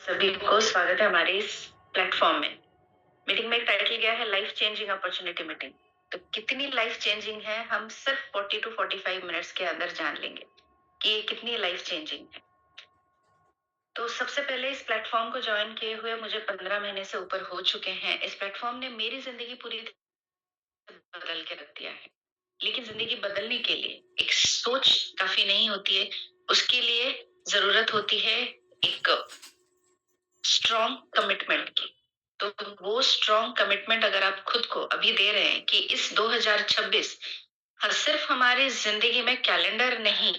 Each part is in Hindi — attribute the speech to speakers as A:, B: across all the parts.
A: सभी को स्वागत है हमारे इस प्लेटफॉर्म में। मीटिंग में एक टाइटल गया है लाइफ चेंजिंग अपॉर्चुनिटी मीटिंग। तो कितनी लाइफ चेंजिंग है हम सिर्फ 40 टू 45 मिनट्स के अंदर जान लेंगे कि ये कितनी लाइफ चेंजिंग है। तो सबसे पहले इस प्लेटफॉर्म को ज्वाइन किए हुए मुझे 15 महीने से ऊपर हो चुके हैं। इस प्लेटफॉर्म ने मेरी जिंदगी पूरी तरह बदल के रख दिया है। लेकिन जिंदगी बदलने के लिए एक सोच काफी नहीं होती है, उसके लिए जरूरत होती है एक स्ट्रॉन्ग कमिटमेंट की। तो वो स्ट्रॉन्ग कमिटमेंट अगर आप खुद को अभी दे रहे हैं कि इस 2026 सिर्फ हमारी जिंदगी में कैलेंडर नहीं,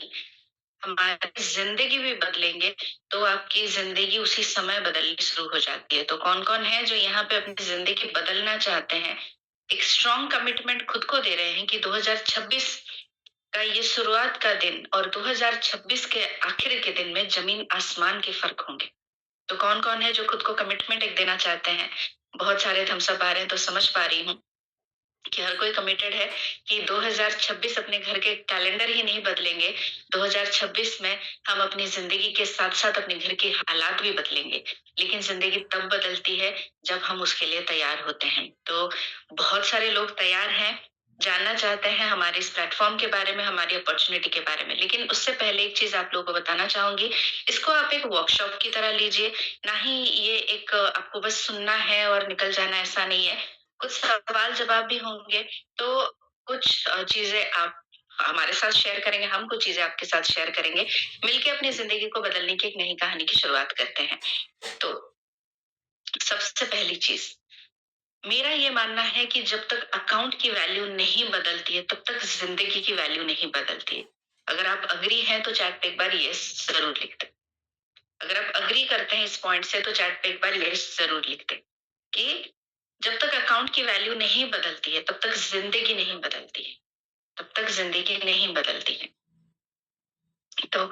A: हमारी जिंदगी भी बदलेंगे, तो आपकी जिंदगी उसी समय बदलनी शुरू हो जाती है। तो कौन कौन है जो यहाँ पे अपनी जिंदगी बदलना चाहते हैं, एक स्ट्रॉन्ग कमिटमेंट खुद को दे रहे हैं कि 2026 का ये शुरुआत का दिन और 2026 के आखिर के दिन में जमीन आसमान के फर्क होंगे। तो कौन कौन है जो खुद को कमिटमेंट एक देना चाहते हैं? बहुत सारे थम्स अप आ रहे हैं, तो समझ पा रही हूँ कि हर कोई कमिटेड है कि 2026 अपने घर के कैलेंडर ही नहीं बदलेंगे, 2026 में हम अपनी जिंदगी के साथ साथ अपने घर के हालात भी बदलेंगे। लेकिन जिंदगी तब बदलती है जब हम उसके लिए तैयार होते हैं। तो बहुत सारे लोग तैयार हैं, जानना चाहते हैं हमारे इस प्लेटफॉर्म के बारे में, हमारी अपॉर्चुनिटी के बारे में। लेकिन उससे पहले एक चीज आप लोगों को बताना चाहूंगी, इसको आप एक वर्कशॉप की तरह लीजिए, ना ही ये एक आपको बस सुनना है और निकल जाना, ऐसा नहीं है। कुछ सवाल जवाब भी होंगे, तो कुछ चीजें आप हमारे साथ शेयर करेंगे, हम कुछ चीजें आपके साथ शेयर करेंगे। मिलके अपनी जिंदगी को बदलने की एक नई कहानी की शुरुआत करते हैं। तो सबसे पहली चीज, मेरा ये मानना है कि जब तक अकाउंट की वैल्यू नहीं बदलती है, तब तक जिंदगी की वैल्यू नहीं बदलती है। अगर आप अग्री हैं तो चैट पे एक बार यस जरूर लिख दें। अगर आप अग्री करते हैं इस पॉइंट से, तो चैट पे एक बार यस जरूर लिख दें कि जब तक अकाउंट की वैल्यू नहीं बदलती है, तब तक जिंदगी नहीं बदलती है, तब तक जिंदगी नहीं बदलती है। तो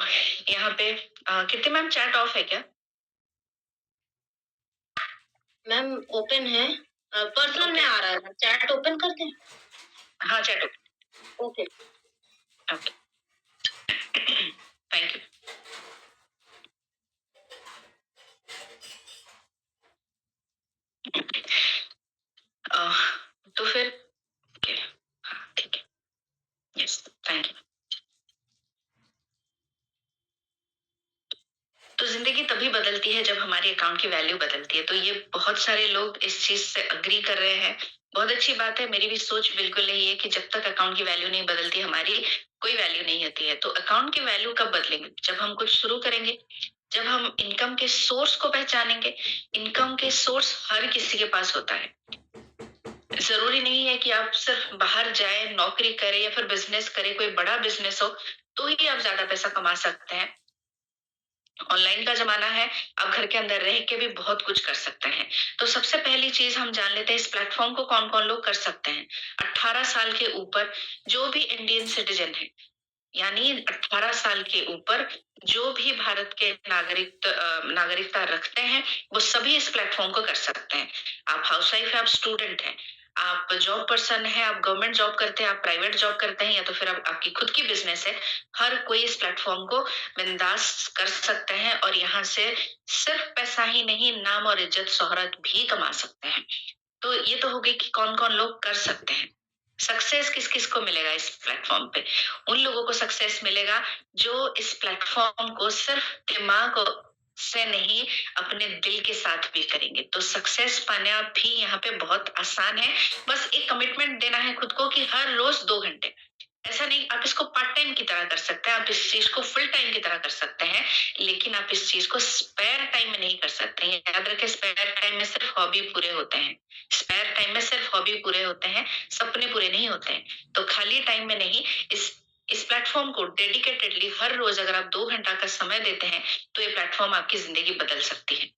A: यहाँ पे कीर्ति मैम चैट ऑफ है क्या?
B: मैम ओपन है, पर्सनल में आ रहा है, चैट ओपन कर दें?
A: हाँ chat open.
B: Okay
A: okay, thank you. तो फिर ओके, हाँ ठीक है, यस थैंक यू। तो जिंदगी तभी बदलती है जब हमारी अकाउंट की वैल्यू बदलती है। तो ये बहुत सारे लोग इस चीज से अग्री कर रहे हैं, बहुत अच्छी बात है। मेरी भी सोच बिल्कुल यही है कि जब तक अकाउंट की वैल्यू नहीं बदलती, हमारी कोई वैल्यू नहीं होती है। तो अकाउंट की वैल्यू कब बदलेंगे? जब हम कुछ शुरू करेंगे, जब हम इनकम के सोर्स को पहचानेंगे। इनकम के सोर्स हर किसी के पास होता है। जरूरी नहीं है कि आप सिर्फ बाहर जाए, नौकरी करें या फिर बिजनेस करें, कोई बड़ा बिजनेस हो तो ही आप ज्यादा पैसा कमा सकते हैं। ऑनलाइन का जमाना है, आप घर के अंदर रह के भी बहुत कुछ कर सकते हैं। तो सबसे पहली चीज हम जान लेते हैं इस प्लेटफॉर्म को कौन कौन लोग कर सकते हैं। 18 साल के ऊपर जो भी इंडियन सिटीजन है, यानी 18 साल के ऊपर जो भी भारत के नागरिकता रखते हैं, वो सभी इस प्लेटफॉर्म को कर सकते हैं। आप हाउसवाइफ है, आप स्टूडेंट हैं, आप जॉब पर्सन है, आप गवर्नमेंट जॉब करते हैं, आप प्राइवेट जॉब करते हैं, या तो फिर आप आपकी खुद की बिजनेस है, हर कोई इस प्लेटफॉर्म को बिंदास कर सकते हैं और यहाँ से सिर्फ पैसा ही नहीं, नाम और इज्जत शोहरत भी कमा सकते हैं। तो ये तो हो गई कि कौन कौन लोग कर सकते हैं। सक्सेस किस किस को मिलेगा इस प्लेटफॉर्म पे? उन लोगों को सक्सेस मिलेगा जो इस प्लेटफॉर्म को सिर्फ दिमाग से नहीं, अपने दिल के साथ भी करेंगे। तो सक्सेस पाना भी यहाँ पे बहुत आसान है। बस एक कमिटमेंट देना है खुद को कि हर रोज 2 घंटे, ऐसा नहीं, आप इसको पार्ट टाइम की तरह कर सकते हैं, आप इस चीज को फुल टाइम की तरह कर सकते हैं, लेकिन आप इस चीज को स्पेयर टाइम में नहीं कर सकते हैं। याद रखें, स्पेयर टाइम में सिर्फ हॉबी पूरे होते हैं। स्पेयर टाइम में सिर्फ हॉबी पूरे होते हैं, सपने पूरे नहीं होते हैं। तो खाली टाइम में नहीं, इस प्लेटफॉर्म को डेडिकेटेडली हर रोज अगर आप 2 घंटा का समय देते हैं, तो ये प्लेटफॉर्म आपकी जिंदगी बदल सकती है।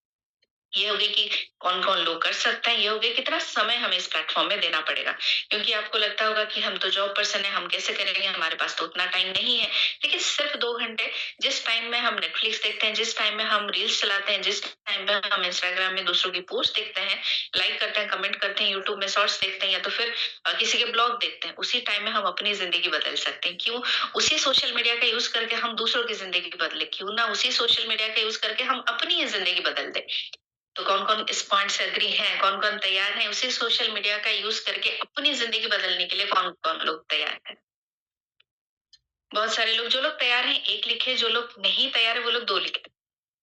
A: ये हो गई कि कौन कौन लोग कर सकते हैं, ये हो गया कितना समय हमें इस प्लेटफॉर्म में देना पड़ेगा। क्योंकि आपको लगता होगा कि हम तो जॉब पर्सन है, हम कैसे करेंगे, हमारे पास तो उतना टाइम नहीं है। लेकिन सिर्फ 2 घंटे, जिस टाइम में हम नेटफ्लिक्स देखते हैं, जिस टाइम में हम रील्स चलाते हैं, जिस टाइम पे हम इंस्टाग्राम में दूसरों की पोस्ट देखते हैं, लाइक करते हैं, कमेंट करते हैं, यूट्यूब में शॉर्ट्स देखते हैं या तो फिर किसी के ब्लॉग देखते हैं, उसी टाइम में हम अपनी जिंदगी बदल सकते हैं। क्यों उसी सोशल मीडिया का यूज करके हम दूसरों की जिंदगी बदले, क्यों ना उसी सोशल मीडिया का यूज करके हम अपनी ही जिंदगी बदल दे। तो कौन कौन इस पॉइंट से एग्री है, कौन कौन तैयार है उसी सोशल मीडिया का यूज करके अपनी जिंदगी बदलने के लिए, कौन कौन लोग तैयार है? बहुत सारे लोग, जो लोग तैयार हैं एक लिखे, जो लोग नहीं तैयार है वो लोग दो लिखे।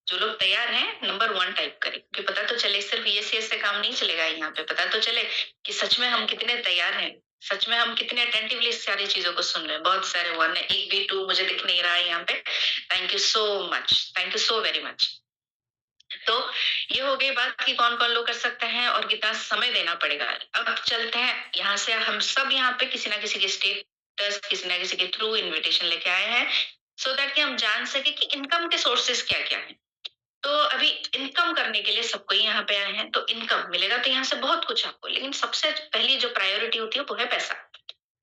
A: जो लोग तैयार हैं नंबर 1 टाइप करें, क्योंकि पता तो चले सिर्फ ये से काम नहीं चलेगा। यहाँ पे पता तो चले कि सच में हम कितने तैयार हैं, सच में हम कितने अटेंटिवली इस सारी चीजों को सुन रहे हैं। बहुत सारे 1 है, 1 भी 2 मुझे दिख नहीं रहा है यहाँ पे। Thank you so much, thank you so very much. तो ये हो गई बात कि कौन कौन लोग कर सकते हैं और कितना समय देना पड़ेगा। अब चलते हैं यहाँ से, हम सब यहाँ पे किसी ना किसी के स्टेटस, किसी ना किसी के थ्रू इनविटेशन लेके आए हैं, सो दैट कि हम जान सके कि इनकम के सोर्सेस क्या क्या है। तो अभी इनकम करने के लिए सबको यहाँ पे आए हैं, तो इनकम मिलेगा तो यहाँ से बहुत कुछ आपको, लेकिन सबसे पहली जो प्रायोरिटी होती है वो है पैसा।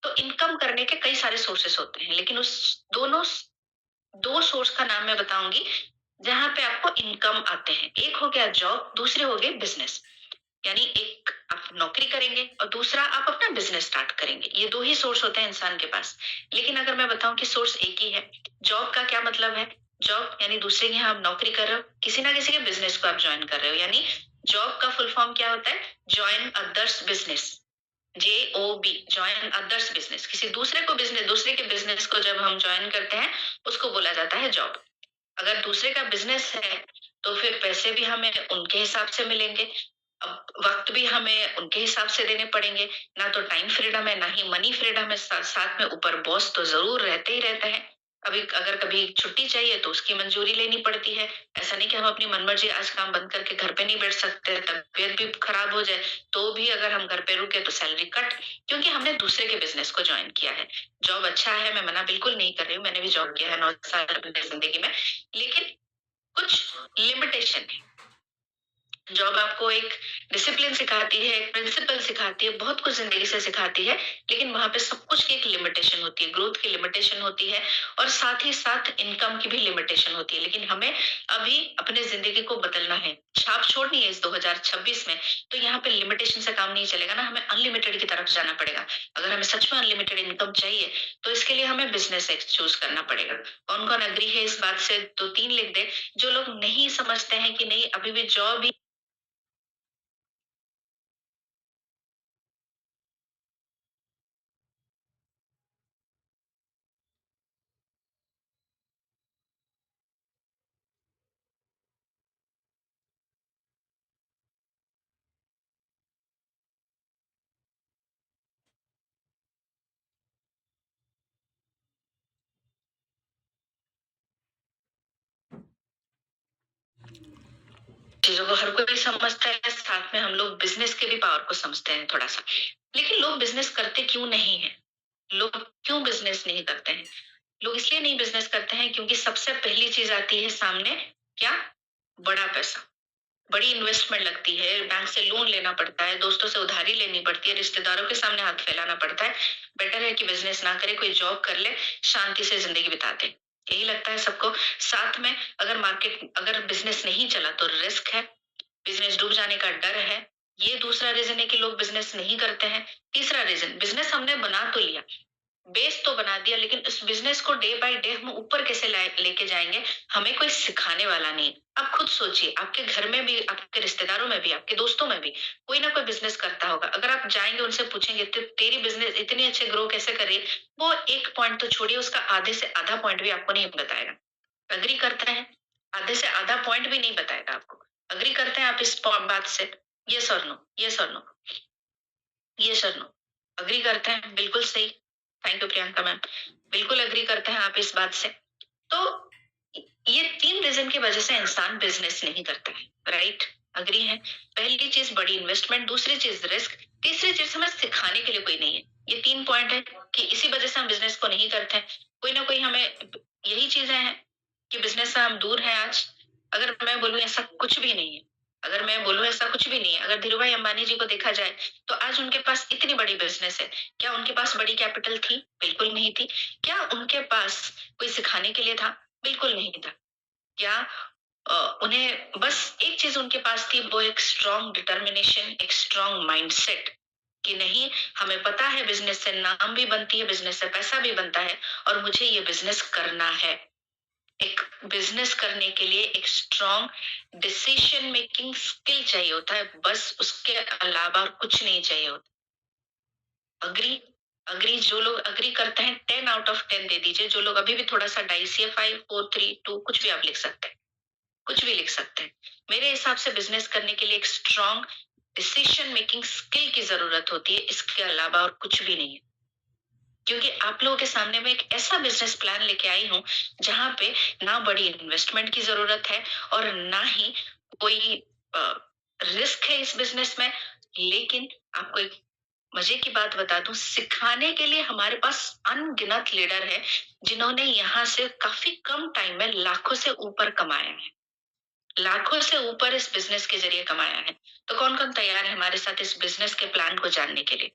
A: तो इनकम करने के कई सारे सोर्सेस होते हैं, लेकिन उस दोनों 2 सोर्स का नाम मैं बताऊंगी जहाँ पे आपको इनकम आते हैं। एक हो गया जॉब, दूसरे हो गए बिजनेस। यानी एक आप नौकरी करेंगे और दूसरा आप अपना बिजनेस स्टार्ट करेंगे। ये 2 ही सोर्स होते हैं इंसान के पास। लेकिन अगर मैं बताऊं कि सोर्स एक ही है, जॉब का क्या मतलब है? जॉब यानी दूसरे के यहाँ आप नौकरी कर रहे हो, किसी ना किसी के बिजनेस को आप ज्वाइन कर रहे हो। यानी जॉब का फुल फॉर्म क्या होता है? Join others business, JOB, join others business. किसी दूसरे को बिजनेस, दूसरे के बिजनेस को जब हम ज्वाइन करते हैं उसको बोला जाता है जॉब। अगर दूसरे का बिजनेस है तो फिर पैसे भी हमें उनके हिसाब से मिलेंगे, अब वक्त भी हमें उनके हिसाब से देने पड़ेंगे। ना तो टाइम फ्रीडम है, ना ही मनी फ्रीडम है। साथ में ऊपर बॉस तो जरूर रहते ही रहते हैं। अभी अगर कभी छुट्टी चाहिए तो उसकी मंजूरी लेनी पड़ती है। ऐसा नहीं कि हम अपनी मनमर्जी आज काम बंद करके घर पे नहीं बैठ सकते, तबीयत भी खराब हो जाए तो भी अगर हम घर पे रुके तो सैलरी कट, क्योंकि हमने दूसरे के बिजनेस को ज्वाइन किया है। जॉब अच्छा है, मैं मना बिल्कुल नहीं कर रही हूँ, मैंने भी जॉब किया है 9 साल अपनी जिंदगी में, लेकिन कुछ लिमिटेशन है। जॉब आपको एक डिसिप्लिन सिखाती है, एक प्रिंसिपल सिखाती है, बहुत कुछ जिंदगी से सिखाती है, लेकिन वहां पे सब कुछ की एक लिमिटेशन होती है, ग्रोथ की लिमिटेशन होती है और साथ ही साथ इनकम की भी लिमिटेशन होती है। लेकिन हमें अभी अपने जिंदगी को बदलना है, छाप छोड़नी है इस 2026 में, तो यहाँ पे लिमिटेशन से काम नहीं चलेगा ना, हमें अनलिमिटेड की तरफ जाना पड़ेगा। अगर हमें सच में अनलिमिटेड इनकम चाहिए तो इसके लिए हमें बिजनेस चूज करना पड़ेगा। कौन कौन अग्री है इस बात से? 2-3 लिख दे। जो लोग नहीं समझते हैं कि नहीं अभी भी जॉब ही चीजों को हर कोई समझता है, साथ में हम लोग बिजनेस के भी पावर को समझते हैं थोड़ा सा। लेकिन लोग बिजनेस करते क्यों नहीं है? लोग क्यों बिजनेस नहीं करते हैं? लोग इसलिए नहीं बिजनेस करते हैं क्योंकि सबसे पहली चीज आती है सामने, क्या? बड़ा पैसा। बड़ी इन्वेस्टमेंट लगती है, बैंक से लोन लेना पड़ता है, दोस्तों से उधारी लेनी पड़ती है, रिश्तेदारों के सामने हाथ फैलाना पड़ता है। बेटर है कि बिजनेस ना करे, कोई जॉब कर ले, शांति से जिंदगी बिता दे। यही लगता है सबको। साथ में अगर बिजनेस नहीं चला तो रिस्क है, बिजनेस डूब जाने का डर है। ये दूसरा रीजन है कि लोग बिजनेस नहीं करते हैं। तीसरा रीजन, बिजनेस हमने बना तो लिया, बेस तो बना दिया, लेकिन उस बिजनेस को डे बाय डे हम ऊपर कैसे लेके जाएंगे, हमें कोई सिखाने वाला नहीं। आप खुद सोचिए, आपके घर में भी, आपके रिश्तेदारों में भी, आपके दोस्तों में भी कोई ना कोई बिजनेस करता होगा। अगर आप जाएंगे उनसे पूछेंगे तेरी बिजनेस इतनी अच्छे ग्रो कैसे कर रही है, वो एक पॉइंट तो छोड़िए, उसका आधे से आधा पॉइंट भी आपको नहीं बताएगा। अग्री करते हैं? आधे से आधा पॉइंट भी नहीं बताएगा आपको। अग्री करते हैं आप इस बात से? यस और नो, यस और नो, यस और नो। अग्री करते हैं? बिल्कुल सही। Thank you Priyanka ma'am. बिल्कुल अग्री करते हैं आप इस बात से। तो ये 3 रीजन की वजह से इंसान बिजनेस नहीं करता है, राइट? अग्री है? पहली चीज बड़ी इन्वेस्टमेंट, दूसरी चीज रिस्क, तीसरी चीज हमें सिखाने के लिए कोई नहीं है। ये 3 पॉइंट है कि इसी वजह से हम बिजनेस को नहीं करते हैं। कोई ना कोई हमें, यही चीजें हैं कि बिजनेस से हम दूर हैं आज। अगर मैं बोलूं ऐसा कुछ भी नहीं है, अगर मैं बोलूं ऐसा कुछ भी नहीं है, अगर धीरूभाई अंबानी जी को देखा जाए तो आज उनके पास इतनी बड़ी बिजनेस है। क्या उनके पास बड़ी कैपिटल थी? बिल्कुल नहीं थी। क्या उनके पास कोई सिखाने के लिए था? बिल्कुल नहीं था। क्या उन्हें बस एक चीज उनके पास थी, वो एक स्ट्रॉन्ग डिटर्मिनेशन, एक स्ट्रॉन्ग माइंडसेट कि नहीं, हमें पता है बिजनेस से नाम भी बनती है, बिजनेस से पैसा भी बनता है और मुझे ये बिजनेस करना है। एक बिजनेस करने के लिए एक स्ट्रॉन्ग डिसीजन मेकिंग स्किल चाहिए होता है, बस उसके अलावा और कुछ नहीं चाहिए होता। अग्री अग्री जो लोग अग्री करते हैं 10 आउट ऑफ 10 दे दीजिए। जो लोग अभी भी थोड़ा सा डाइसी है, 5 4 3 2 कुछ भी आप लिख सकते हैं, कुछ भी लिख सकते हैं। मेरे हिसाब से बिजनेस करने के लिए एक स्ट्रॉन्ग डिसीजन मेकिंग स्किल की जरूरत होती है, इसके अलावा और कुछ भी नहीं है। क्योंकि आप लोगों के सामने मैं एक ऐसा बिजनेस प्लान लेके आई हूँ जहां पे ना बड़ी इन्वेस्टमेंट की जरूरत है और ना ही कोई रिस्क है इस बिजनेस में। लेकिन आपको एक मजे की बात बता दूं, सिखाने के लिए हमारे पास अनगिनत लीडर है जिन्होंने यहाँ से काफी कम टाइम में लाखों से ऊपर कमाया है, लाखों से ऊपर इस बिजनेस के जरिए कमाया है। तो कौन कौन तैयार है हमारे साथ इस बिजनेस के प्लान को जानने के लिए?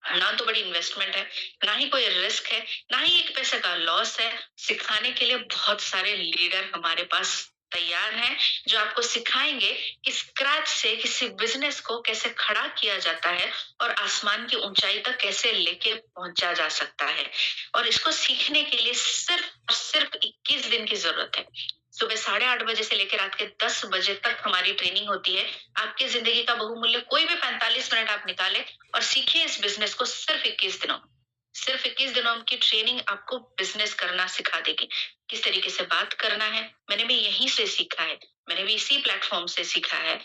A: ना तो बड़ी इन्वेस्टमेंट है, ना ही कोई रिस्क है, ना ही एक पैसे का लॉस है। सिखाने के लिए बहुत सारे लीडर हमारे पास तैयार हैं जो आपको सिखाएंगे कि स्क्रैच से किसी बिजनेस को कैसे खड़ा किया जाता है और आसमान की ऊंचाई तक कैसे लेके पहुंचा जा सकता है। और इसको सीखने के लिए सिर्फ और सिर्फ 21 दिन की जरूरत है। सुबह 8:30 बजे से लेकर रात के 10 बजे तक हमारी ट्रेनिंग होती है। आपकी जिंदगी का बहुमूल्य कोई भी 45 मिनट आप निकालें और सीखिए इस बिजनेस को सिर्फ 21 दिनों। सिर्फ 21 दिनों की ट्रेनिंग आपको बिजनेस करना सिखा देगी, किस तरीके से बात करना है। मैंने भी यहीं से सीखा है, मैंने भी इसी प्लेटफॉर्म से सीखा है।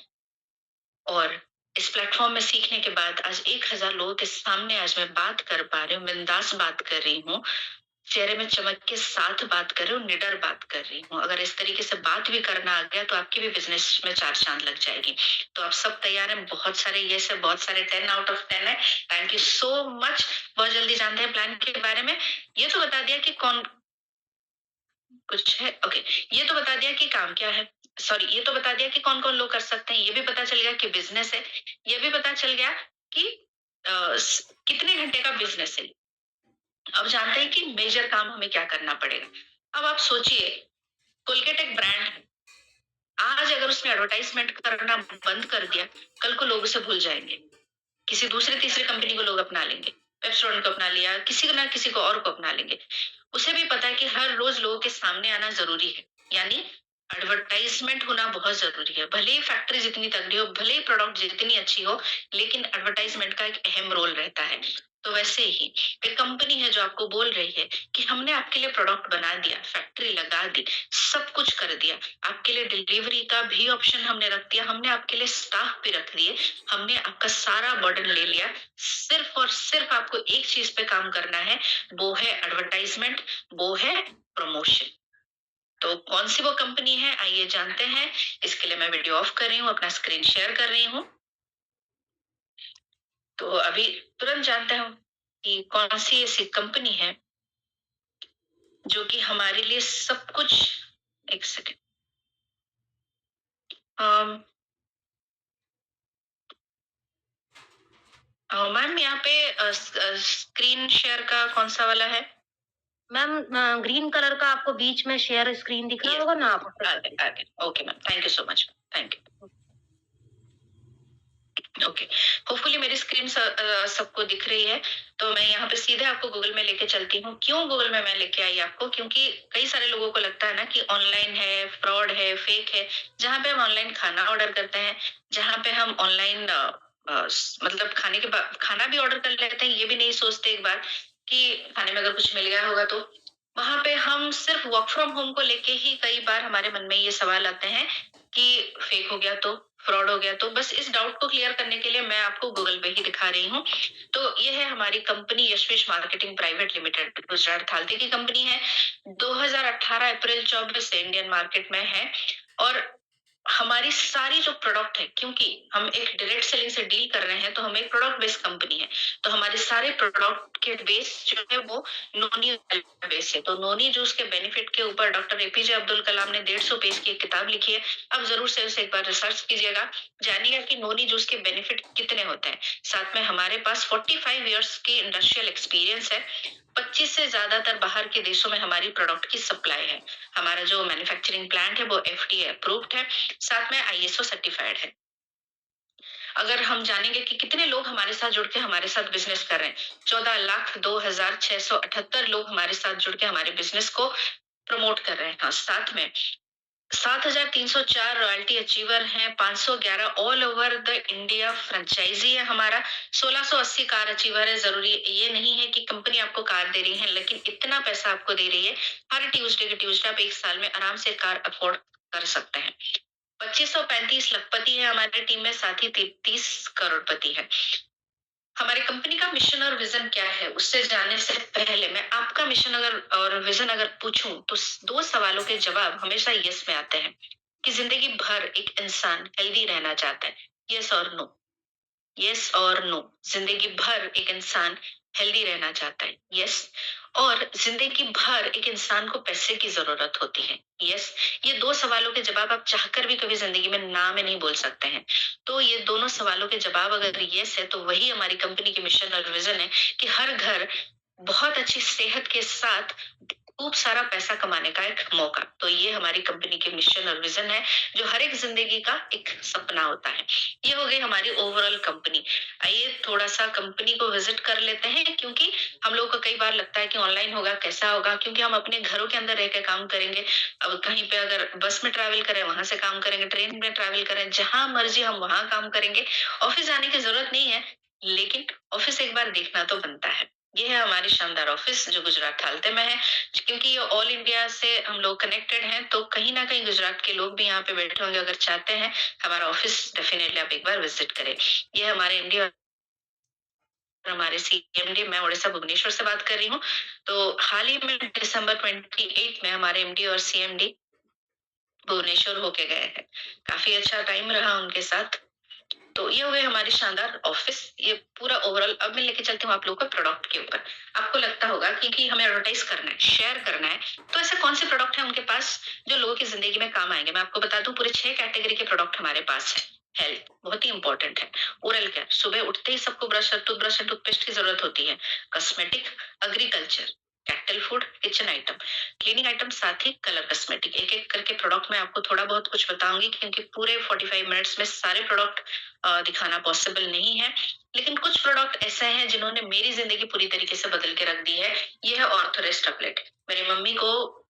A: और इस प्लेटफॉर्म में सीखने के बाद आज 1000 लोगों के सामने आज मैं बात कर पा रही हूँ, बिंदास बात कर रही हूँ, चेहरे में चमक के साथ बात कर रही हूँ, निडर बात कर रही हूँ। अगर इस तरीके से बात भी करना आ गया तो आपकी भी बिजनेस में 4 चांद लग जाएगी। तो आप सब तैयार हैं? बहुत सारे यस है, बहुत सारे 10 आउट ऑफ 10 है। Thank you so much. बहुत जल्दी जानते हैं प्लान के बारे में। ये तो बता दिया कि कौन कुछ है, ओके। ये तो बता दिया कि काम क्या है, सॉरी, ये तो बता दिया कि कौन कौन लोग कर सकते हैं, ये भी पता चल गया कि बिजनेस है, ये भी पता चल गया कि कितने घंटे का बिजनेस है। अब जानते हैं कि मेजर काम हमें क्या करना पड़ेगा। अब आप सोचिए, कोलगेट एक ब्रांड है। आज अगर उसने एडवर्टाइजमेंट करना बंद कर दिया, कल को लोग उसे भूल जाएंगे, किसी दूसरे तीसरे कंपनी को लोग अपना लेंगे। पेप्सोडंट को अपना लिया, किसी को ना किसी को और को अपना लेंगे। उसे भी पता है कि हर रोज लोगों के सामने आना जरूरी है, यानी एडवर्टाइजमेंट होना बहुत जरूरी है। भले ही फैक्ट्री जितनी तगड़ी हो, भले ही प्रोडक्ट जितनी अच्छी हो, लेकिन एडवर्टाइजमेंट का एक अहम रोल रहता है। तो वैसे ही एक कंपनी है जो आपको बोल रही है कि हमने आपके लिए प्रोडक्ट बना दिया, फैक्ट्री लगा दी, सब कुछ कर दिया, आपके लिए डिलीवरी का भी ऑप्शन हमने रख दिया, हमने आपके लिए स्टाफ भी रख दिए, हमने आपका सारा बर्डन ले लिया। सिर्फ और सिर्फ आपको एक चीज पे काम करना है, वो है एडवर्टाइजमेंट, वो है प्रमोशन। तो कौन सी वो कंपनी है, आइए जानते हैं। इसके लिए मैं वीडियो ऑफ कर रही हूँ, अपना स्क्रीन शेयर कर रही हूँ। तो अभी तुरंत जानते हैं कि कौन सी ऐसी कंपनी है जो कि हमारे लिए सब कुछ। एक सेकेंड, मैम यहाँ पे स्क्रीन शेयर का कौन सा वाला है?
B: मैम ग्रीन कलर का आपको बीच में शेयर स्क्रीन दिख रहा होगा ना, आप
A: आगे okay ma'am, thank you so much, thank you. Okay, hopefully मेरी स्क्रीन सबको दिख रही है। तो मैं यहाँ पे सीधे आपको गूगल में लेके चलती हूँ। क्यों गूगल में मैं लेके आई आपको? क्योंकि कई सारे लोगों को लगता है ना कि ऑनलाइन है, फ्रॉड है, फेक है। जहाँ पे हम ऑनलाइन खाना ऑर्डर करते हैं, जहाँ पे हम ऑनलाइन मतलब खाना भी ऑर्डर कर लेते हैं, ये भी नहीं सोचते एक बार कि खाने में अगर कुछ मिल गया होगा तो। वहां पे हम सिर्फ वर्क फ्रॉम होम को लेके ही कई बार हमारे मन में ये सवाल आते हैं कि फेक हो गया तो, फ्रॉड हो गया तो। बस इस डाउट को क्लियर करने के लिए मैं आपको गूगल पे ही दिखा रही हूँ। तो ये है हमारी company Yashvish marketing private limited, Gujarat थालती की कंपनी है। 2018 अप्रैल 24 से इंडियन मार्केट में है। और हमारी सारी जो प्रोडक्ट है, क्योंकि हम एक डायरेक्ट सेलिंग से डील कर रहे हैं, तो हम एक प्रोडक्ट बेस्ड कंपनी है। तो हमारे सारे प्रोडक्ट के बेस जो है वो नोनी बेस है। तो नोनी जूस के बेनिफिट के ऊपर डॉक्टर एपीजे अब्दुल कलाम ने 150 पेज की एक किताब लिखी है। अब जरूर से उसे एक बार रिसर्च कीजिएगा, जानिएगा कि नोनी जूस के बेनिफिट कितने होते हैं। साथ में हमारे पास 45 इयर्स की इंडस्ट्रियल एक्सपीरियंस है। 25 से ज़्यादातर बाहर के देशों में हमारी प्रोडक्ट की सप्लाई है। हमारा जो मैन्युफैक्चरिंग प्लांट है वो एफडीए अप्रूव्ड है, साथ में आईएसओ सर्टिफाइड है। अगर हम जानेंगे कि कितने लोग हमारे साथ जुड़ के हमारे साथ बिज़नेस कर रहे हैं, 14,02,678 लोग हमारे साथ जुड़ के हमारे बिज़नेस को प्रमोट कर रहे हैं। हाँ, साथ में 7,304 रॉयल्टी अचीवर हैं, 511 all over the India franchise है हमारा, 1680 कार अचीवर है। जरूरी ये नहीं है कि कंपनी आपको कार दे रही है, लेकिन इतना पैसा आपको दे रही है, हर ट्यूसडे के ट्यूसडे आप एक साल में आराम से कार अफोर्ड कर सकते हैं। 2535 लखपति है हमारी टीम में, साथ ही 30 करोड़पति है। हमारी कंपनी का मिशन और विजन क्या है, उससे जानने से पहले मैं आपका मिशन अगर और विजन अगर पूछूं, तो दो सवालों के जवाब हमेशा यस में आते हैं कि जिंदगी भर एक इंसान हेल्दी रहना चाहता है। यस और नो, यस और नो। जिंदगी भर एक इंसान हेल्दी रहना चाहता है, यस। और जिंदगी भर एक इंसान को पैसे की जरूरत होती है, यस। ये दो सवालों के जवाब आप चाहकर भी कभी जिंदगी में ना में नहीं बोल सकते हैं। तो ये दोनों सवालों के जवाब अगर यस है, तो वही हमारी कंपनी की मिशन और विजन है कि हर घर बहुत अच्छी सेहत के साथ खूब सारा पैसा कमाने का एक मौका। तो ये हमारी कंपनी के मिशन और विजन है, जो हर एक जिंदगी का एक सपना होता है। ये हो गई हमारी ओवरऑल कंपनी। आइए थोड़ा सा कंपनी को विजिट कर लेते हैं, क्योंकि हम लोग को कई बार लगता है कि ऑनलाइन होगा, कैसा होगा, क्योंकि हम अपने घरों के अंदर रह के काम करेंगे। अब कहीं पे अगर बस में ट्रैवल करें, वहां से काम करेंगे, ट्रेन में ट्रैवल करें, जहां मर्जी हम वहां काम करेंगे। ऑफिस जाने की जरूरत नहीं है, लेकिन ऑफिस एक बार देखना तो बनता है। ये है हमारी शानदार ऑफिस, जो गुजरात हालते में है। क्योंकि ये ऑल इंडिया से हम लोग कनेक्टेड हैं, तो कहीं ना कहीं गुजरात के लोग भी यहाँ पे बैठे होंगे। अगर चाहते हैं हमारा ऑफिस, डेफिनेटली आप एक बार विजिट करें। ये हमारे एमडी और हमारे सीएमडी, मैं उड़ीसा भुवनेश्वर से बात कर रही हूँ। तो हाल ही में दिसंबर 28 में हमारे एमडी और सीएमडी भुवनेश्वर होके गए हैं। काफी अच्छा टाइम रहा उनके साथ। तो ये हो गए हमारी शानदार ऑफिस। ये पूरा ओवरऑल। अब मैं लेके चलती हूँ आप लोगों को प्रोडक्ट के ऊपर। आपको लगता होगा कि हमें एडवर्टाइज करना है, शेयर करना है, तो ऐसे कौन से प्रोडक्ट है उनके पास जो लोगों की जिंदगी में काम आएंगे। मैं आपको बता दूं, पूरे 6 कैटेगरी के प्रोडक्ट हमारे पास है। हेल्थ बहुत ही इंपॉर्टेंट है। ओरल केयर, सुबह उठते ही सबको ब्रश, टूथब्रश एंड टूथपेस्ट की जरूरत होती है। Cosmetic, agriculture, cattle food, kitchen item, cleaning item, साथ ही कलर कॉस्मेटिक। एक एक करके प्रोडक्ट मैं आपको थोड़ा बहुत कुछ बताऊंगी, क्योंकि पूरे 45 मिनट्स में सारे प्रोडक्ट दिखाना पॉसिबल नहीं है। लेकिन कुछ प्रोडक्ट ऐसे हैं जिन्होंने मेरी जिंदगी पूरी तरीके से बदल के रख दी है। ये है ऑर्थोरेस्ट टैबलेट। मेरी मम्मी को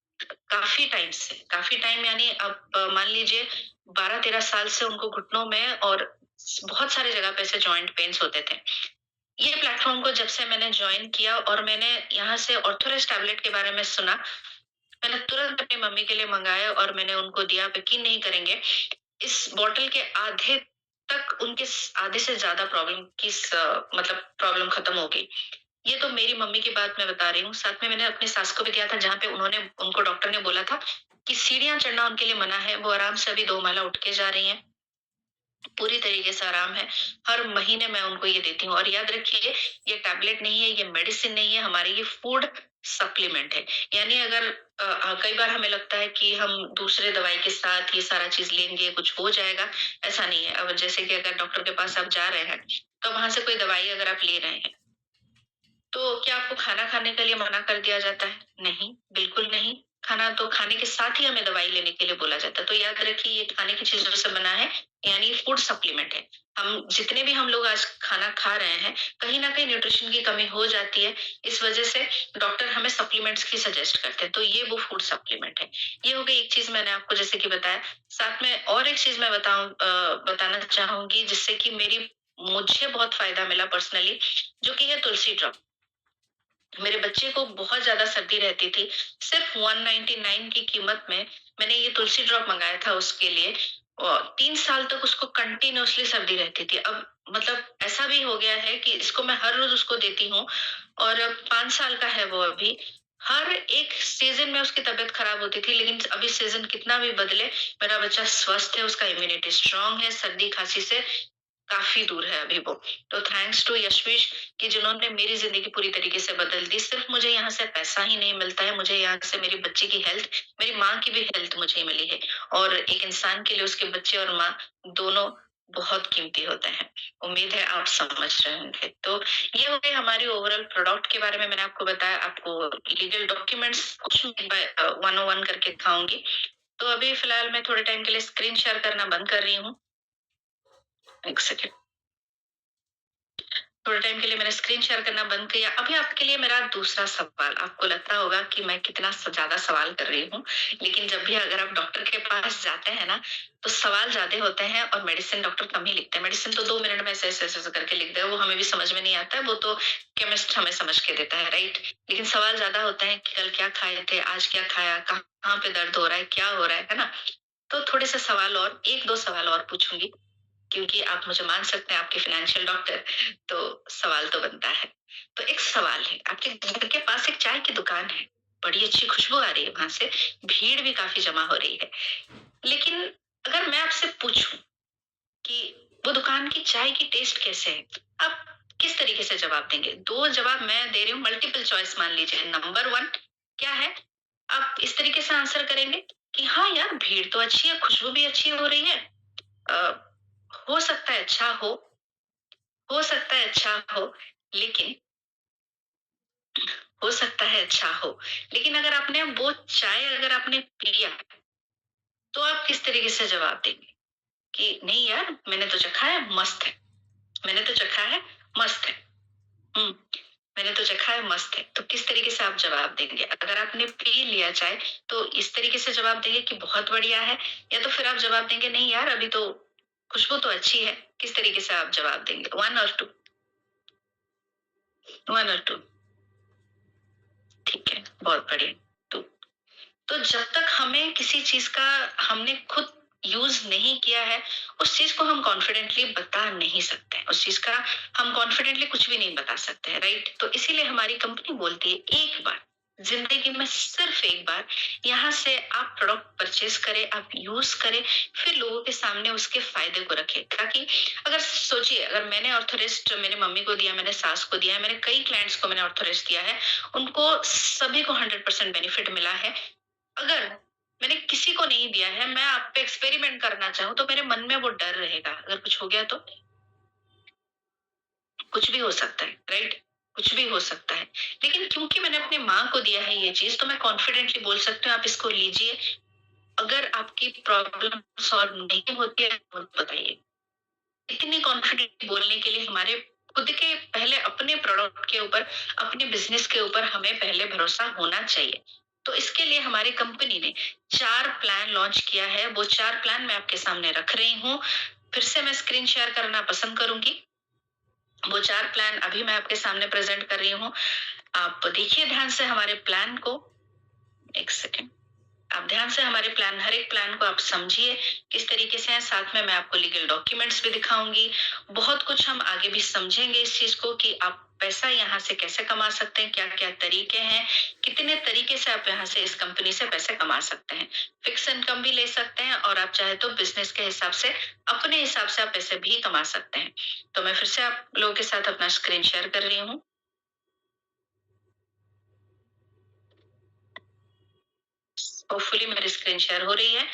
A: काफी टाइम यानी अब मान लीजिए 12-13 साल से उनको घुटनों में और बहुत सारी जगह पे ऐसे जॉइंट पेन्स होते थे। ये प्लेटफॉर्म को जब से मैंने ज्वाइन किया और मैंने यहाँ से ऑर्थोरेस्ट टैबलेट के बारे में सुना, मैंने तुरंत अपनी मम्मी के लिए मंगाया और मैंने उनको दिया। यकीन नहीं करेंगे, इस बॉटल के आधे तक उनके आधे से ज्यादा प्रॉब्लम की मतलब प्रॉब्लम खत्म हो गई। ये तो मेरी मम्मी की बात मैं बता रही हूँ। साथ में मैंने अपनी सास को भी दिया था, जहाँ पे उनको डॉक्टर ने बोला था कि सीढ़ियां चढ़ना उनके लिए मना है। वो आराम से अभी 2 माला उठ के जा रही हैं, पूरी तरीके से आराम है। हर महीने मैं उनको ये देती हूँ। और याद रखिए, ये टैबलेट नहीं है, ये मेडिसिन नहीं है, हमारी ये फूड सप्लीमेंट है। यानी अगर कई बार हमें लगता है कि हम दूसरे दवाई के साथ ये सारा चीज लेंगे कुछ हो जाएगा, ऐसा नहीं है। अब जैसे कि अगर डॉक्टर के पास आप जा रहे हैं, तो वहां से कोई दवाई अगर आप ले रहे हैं, तो क्या आपको खाना खाने के लिए मना कर दिया जाता है? नहीं, बिल्कुल नहीं। खाना तो खाने के साथ ही हमें दवाई लेने के लिए बोला जाता है। तो याद रखिए, ये खाने की चीजों से बना है, यानी फूड सप्लीमेंट है। हम जितने भी हम लोग आज खाना खा रहे हैं, कहीं ना कहीं न्यूट्रिशन की कमी हो जाती है। इस वजह से डॉक्टर हमें सप्लीमेंट्स की सजेस्ट करते हैं। तो ये वो फूड सप्लीमेंट है। ये हो गई एक चीज मैंने आपको जैसे कि बताया। साथ में और एक चीज मैं बताना चाहूंगी, जिससे कि मुझे बहुत फायदा मिला पर्सनली, जो कि है तुलसी ड्रॉप। मेरे बच्चे को बहुत ज्यादा सर्दी रहती थी। सिर्फ 199 की कीमत में मैंने ये तुलसी ड्रॉप मंगाया था उसके लिए, और 3 साल तक उसको कंटिन्यूअसली सर्दी रहती थी। अब मतलब ऐसा भी हो गया है कि इसको मैं हर रोज उसको देती हूँ। और 5 साल का है वो अभी। हर एक सीजन में उसकी तबीयत खराब होती थी, लेकिन अभी सीजन कितना भी बदले, मेरा बच्चा स्वस्थ है, उसका इम्यूनिटी स्ट्रांग है, सर्दी खांसी से काफ़ी दूर है अभी वो। तो थैंक्स टू यशविश, कि जिन्होंने मेरी ज़िंदगी पूरी तरीके से बदल दी। सिर्फ़ मुझे यहाँ से पैसा ही नहीं मिलता है, मुझे यहाँ से मेरी बच्ची की हेल्थ, मेरी माँ की भी हेल्थ मुझे मिली है। और एक इंसान के लिए उसके बच्चे और माँ दोनों बहुत कीमती होते हैं। उम्मीद है आप समझ रहे होंगे। तो ये हो गई हमारी ओवरऑल प्रोडक्ट के बारे में मैंने आपको बताया। आपको लीगल डॉक्यूमेंट्स कुछ वन ओ वन करके दिखाऊंगी। तो अभी फिलहाल मैं थोड़े टाइम के लिए स्क्रीन शेयर करना बंद कर रही हूँ। एक सेकेंड। थोड़े टाइम के लिए मैंने स्क्रीन शेयर करना बंद किया। अभी आपके लिए मेरा दूसरा सवाल, आपको लगता होगा कि मैं कितना ज्यादा सवाल कर रही हूँ, लेकिन जब भी अगर आप डॉक्टर के पास जाते हैं ना, तो सवाल ज्यादा होते हैं और मेडिसिन डॉक्टर कम ही लिखते हैं। मेडिसिन तो 2 मिनट में ऐसे ऐसे ऐसे करके लिख दे, वो हमें भी समझ में नहीं आता है, वो तो केमिस्ट हमें समझ के देता है, राइट। लेकिन सवाल ज्यादा होते हैं कि कल क्या खाए थे, आज क्या खाया, कहाँ पे दर्द हो रहा है, क्या हो रहा है ना। तो थोड़े से सवाल और 1-2 सवाल और पूछूंगी, क्योंकि आप मुझे मान सकते हैं, आपके फाइनेंशियल डॉक्टर, तो सवाल तो बनता है। तो एक सवाल है, आपके घर के पास एक चाय की दुकान है, बड़ी अच्छी खुशबू आ रही है वहां से, भीड़ भी काफी जमा हो रही है। लेकिन अगर मैं आपसे पूछूं कि वो दुकान की चाय की टेस्ट कैसे है, आप किस तरीके से जवाब देंगे? 2 जवाब मैं दे रही हूँ, मल्टीपल चॉइस मान लीजिए। नंबर 1 क्या है? आप इस तरीके से आंसर करेंगे कि हाँ यार, भीड़ तो अच्छी है, खुशबू भी अच्छी हो रही है, अ, हो सकता है अच्छा हो सकता है अच्छा हो, लेकिन हो सकता है अच्छा हो, लेकिन अगर आपने वो चाय अगर आपने पिया, तो आप किस तरीके से जवाब देंगे कि नहीं यार, मैंने तो चखा है, मस्त है, मैंने तो चखा है, मस्त है। हम्म, मैंने तो चखा है, मस्त है। तो किस तरीके से आप जवाब देंगे? अगर आपने पी लिया चाय, तो इस तरीके से जवाब देंगे कि बहुत बढ़िया है, या तो फिर आप जवाब देंगे नहीं यार, अभी तो खुशबू तो अच्छी है। किस तरीके से आप जवाब देंगे? 1 और 2, 1 और 2। ठीक है, बहुत बढ़िया। तो तो जब तक हमें किसी चीज का हमने खुद यूज नहीं किया है, उस चीज को हम कॉन्फिडेंटली बता नहीं सकते हैं। उस चीज का हम कॉन्फिडेंटली कुछ भी नहीं बता सकते हैं, राइट। तो इसीलिए हमारी कंपनी बोलती है एक बार जिंदगी में, सिर्फ एक बार यहाँ से आप प्रोडक्ट परचेज करें, आप यूज करें, फिर लोगों के सामने उसके फायदे को रखें। ताकि अगर सोचिए, अगर मैंने ऑर्थोरिस्ट मेरी मम्मी को दिया, मैंने सास को दिया है, मैंने कई क्लाइंट्स को मैंने ऑर्थोरिस्ट दिया है, उनको सभी को 100% बेनिफिट मिला है। अगर मैंने किसी को नहीं दिया है, मैं आप पे एक्सपेरिमेंट करना चाहूँ, तो मेरे मन में वो डर रहेगा, अगर कुछ हो गया तो? कुछ भी हो सकता है, राइट। कुछ भी हो सकता है। लेकिन क्योंकि मैंने अपनी माँ को दिया है ये चीज, तो मैं कॉन्फिडेंटली बोल सकती हूँ, आप इसको लीजिए। अगर आपकी प्रॉब्लम सॉल्व नहीं होती है, तो बताइए। इतनी कॉन्फिडेंट बोलने के लिए हमारे खुद के पहले अपने प्रोडक्ट के ऊपर, अपने बिजनेस के ऊपर हमें पहले भरोसा होना चाहिए। तो इसके लिए हमारी कंपनी ने 4 प्लान लॉन्च किया है। वो 4 प्लान मैं आपके सामने रख रही हूँ। फिर से मैं स्क्रीन शेयर करना पसंद करूंगी। वो 4 प्लान अभी मैं आपके सामने प्रेजेंट कर रही हूँ। आप देखिए ध्यान से हमारे प्लान को। एक सेकेंड। आप ध्यान से हमारे प्लान, हर एक प्लान को आप समझिए किस तरीके से है। साथ में मैं आपको लीगल डॉक्यूमेंट्स भी दिखाऊंगी। बहुत कुछ हम आगे भी समझेंगे इस चीज को कि आप पैसा यहाँ से कैसे कमा सकते हैं, क्या क्या तरीके हैं, कितने तरीके से आप यहाँ से इस कंपनी से पैसे कमा सकते हैं। फिक्स इनकम भी ले सकते हैं, और आप चाहे तो बिजनेस के हिसाब से, अपने हिसाब से आप पैसे भी कमा सकते हैं। तो मैं फिर से आप लोगों के साथ अपना स्क्रीन शेयर कर रही हूँ। होपफुली मेरी स्क्रीन शेयर हो रही है।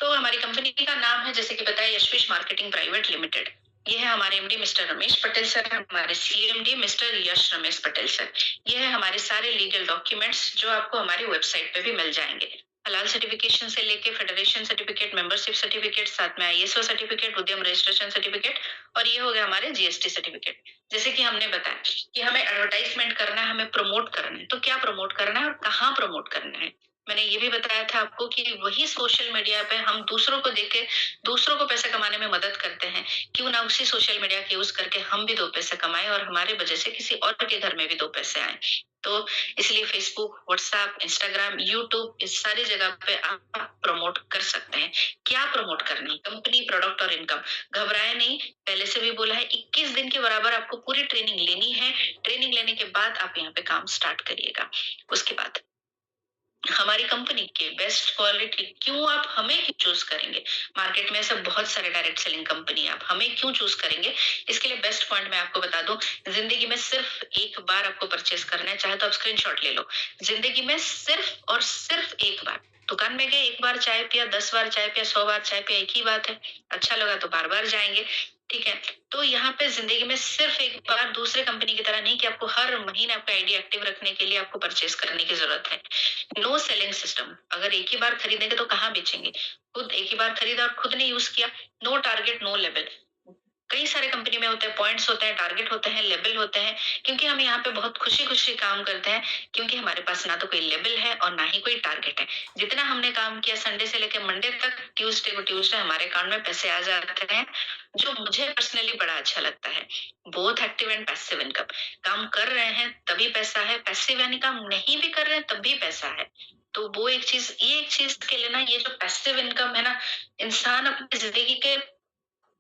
A: तो हमारी कंपनी का नाम है, जैसे कि बताया, यशविश मार्केटिंग प्राइवेट लिमिटेड। ये है हमारे MD mister Ramesh Patel sir, हमारे सीएमडी मिस्टर यश रमेश पटेल सर। ये है हमारे सारे लीगल डॉक्यूमेंट्स, जो आपको हमारी वेबसाइट पे भी मिल जाएंगे। हलाल सर्टिफिकेशन से लेके फेडरेशन सर्टिफिकेट, मेंबरशिप सर्टिफिकेट, साथ में आईएसओ सर्टिफिकेट, उद्यम रजिस्ट्रेशन सर्टिफिकेट, और ये हो गया हमारे जीएसटी सर्टिफिकेट। जैसे कि हमने बताया कि हमें एडवर्टाइजमेंट करना है, हमें प्रमोट करना है, तो क्या प्रमोट करना है और कहाँ प्रमोट करना है। मैंने ये भी बताया था आपको कि वही सोशल मीडिया पे हम दूसरों को देख के दूसरों को पैसे कमाने में मदद करते हैं, क्यों ना उसी सोशल मीडिया के यूज करके हम भी 2 पैसे कमाएं, और हमारे वजह से किसी और के घर में भी 2 पैसे आए। तो इसलिए फेसबुक, व्हाट्सएप, इंस्टाग्राम, यूट्यूब, इस सारी जगह पे आप प्रमोट कर सकते हैं। क्या प्रमोट करना है? कंपनी, प्रोडक्ट और इनकम। घबराए नहीं, पहले से भी बोला है, 21 दिन के बराबर आपको पूरी ट्रेनिंग लेनी है। ट्रेनिंग लेने के बाद आप यहाँ पे काम स्टार्ट करिएगा। उसके बाद हमारी कंपनी के बेस्ट क्वालिटी क्यों आप हमें क्यों चूज करेंगे? मार्केट में ऐसे बहुत सारे डायरेक्ट सेलिंग कंपनी है, आप हमें क्यों चूज करेंगे? इसके लिए बेस्ट पॉइंट मैं आपको बता दूं, जिंदगी में सिर्फ एक बार आपको परचेस करना है, चाहे तो आप स्क्रीनशॉट ले लो। जिंदगी में सिर्फ और सिर्फ एक बार दुकान में गए, एक बार चाय पिया, 10 बार चाय पिया, 100 बार चाय पिया, एक ही बात है। अच्छा लगा तो बार बार जाएंगे। ठीक है, तो यहाँ पे जिंदगी में सिर्फ एक बार, दूसरे कंपनी की तरह नहीं कि आपको हर महीने आपका आईडी एक्टिव रखने के लिए आपको परचेस करने की जरूरत है। नो सेलिंग सिस्टम, अगर एक ही बार खरीदेंगे तो कहाँ बेचेंगे? खुद एक ही बार खरीदा और खुद ने यूज किया। नो टारगेट नो लेवल, कई सारे कंपनी में होते हैं, पॉइंट्स होते हैं, टारगेट होते हैं, लेवल होते हैं। क्योंकि हम यहाँ पे बहुत खुशी खुशी काम करते हैं, क्योंकि हमारे पास ना तो कोई लेवल है और ना ही कोई टारगेट है। जितना हमने काम किया संडे से लेकर मंडे तक, ट्यूसडे को ट्यूसडे हमारे अकाउंट में पैसे आ जाते हैं, जो मुझे पर्सनली बड़ा अच्छा लगता है। Both active and passive income, काम कर रहे हैं तभी पैसा है, पैसिव यानी काम नहीं भी कर रहे हैं तब भी पैसा है। तो वो एक चीज, ये एक चीज के लिए ना, ये जो पैसिव इनकम है ना, इंसान अपनी जिंदगी के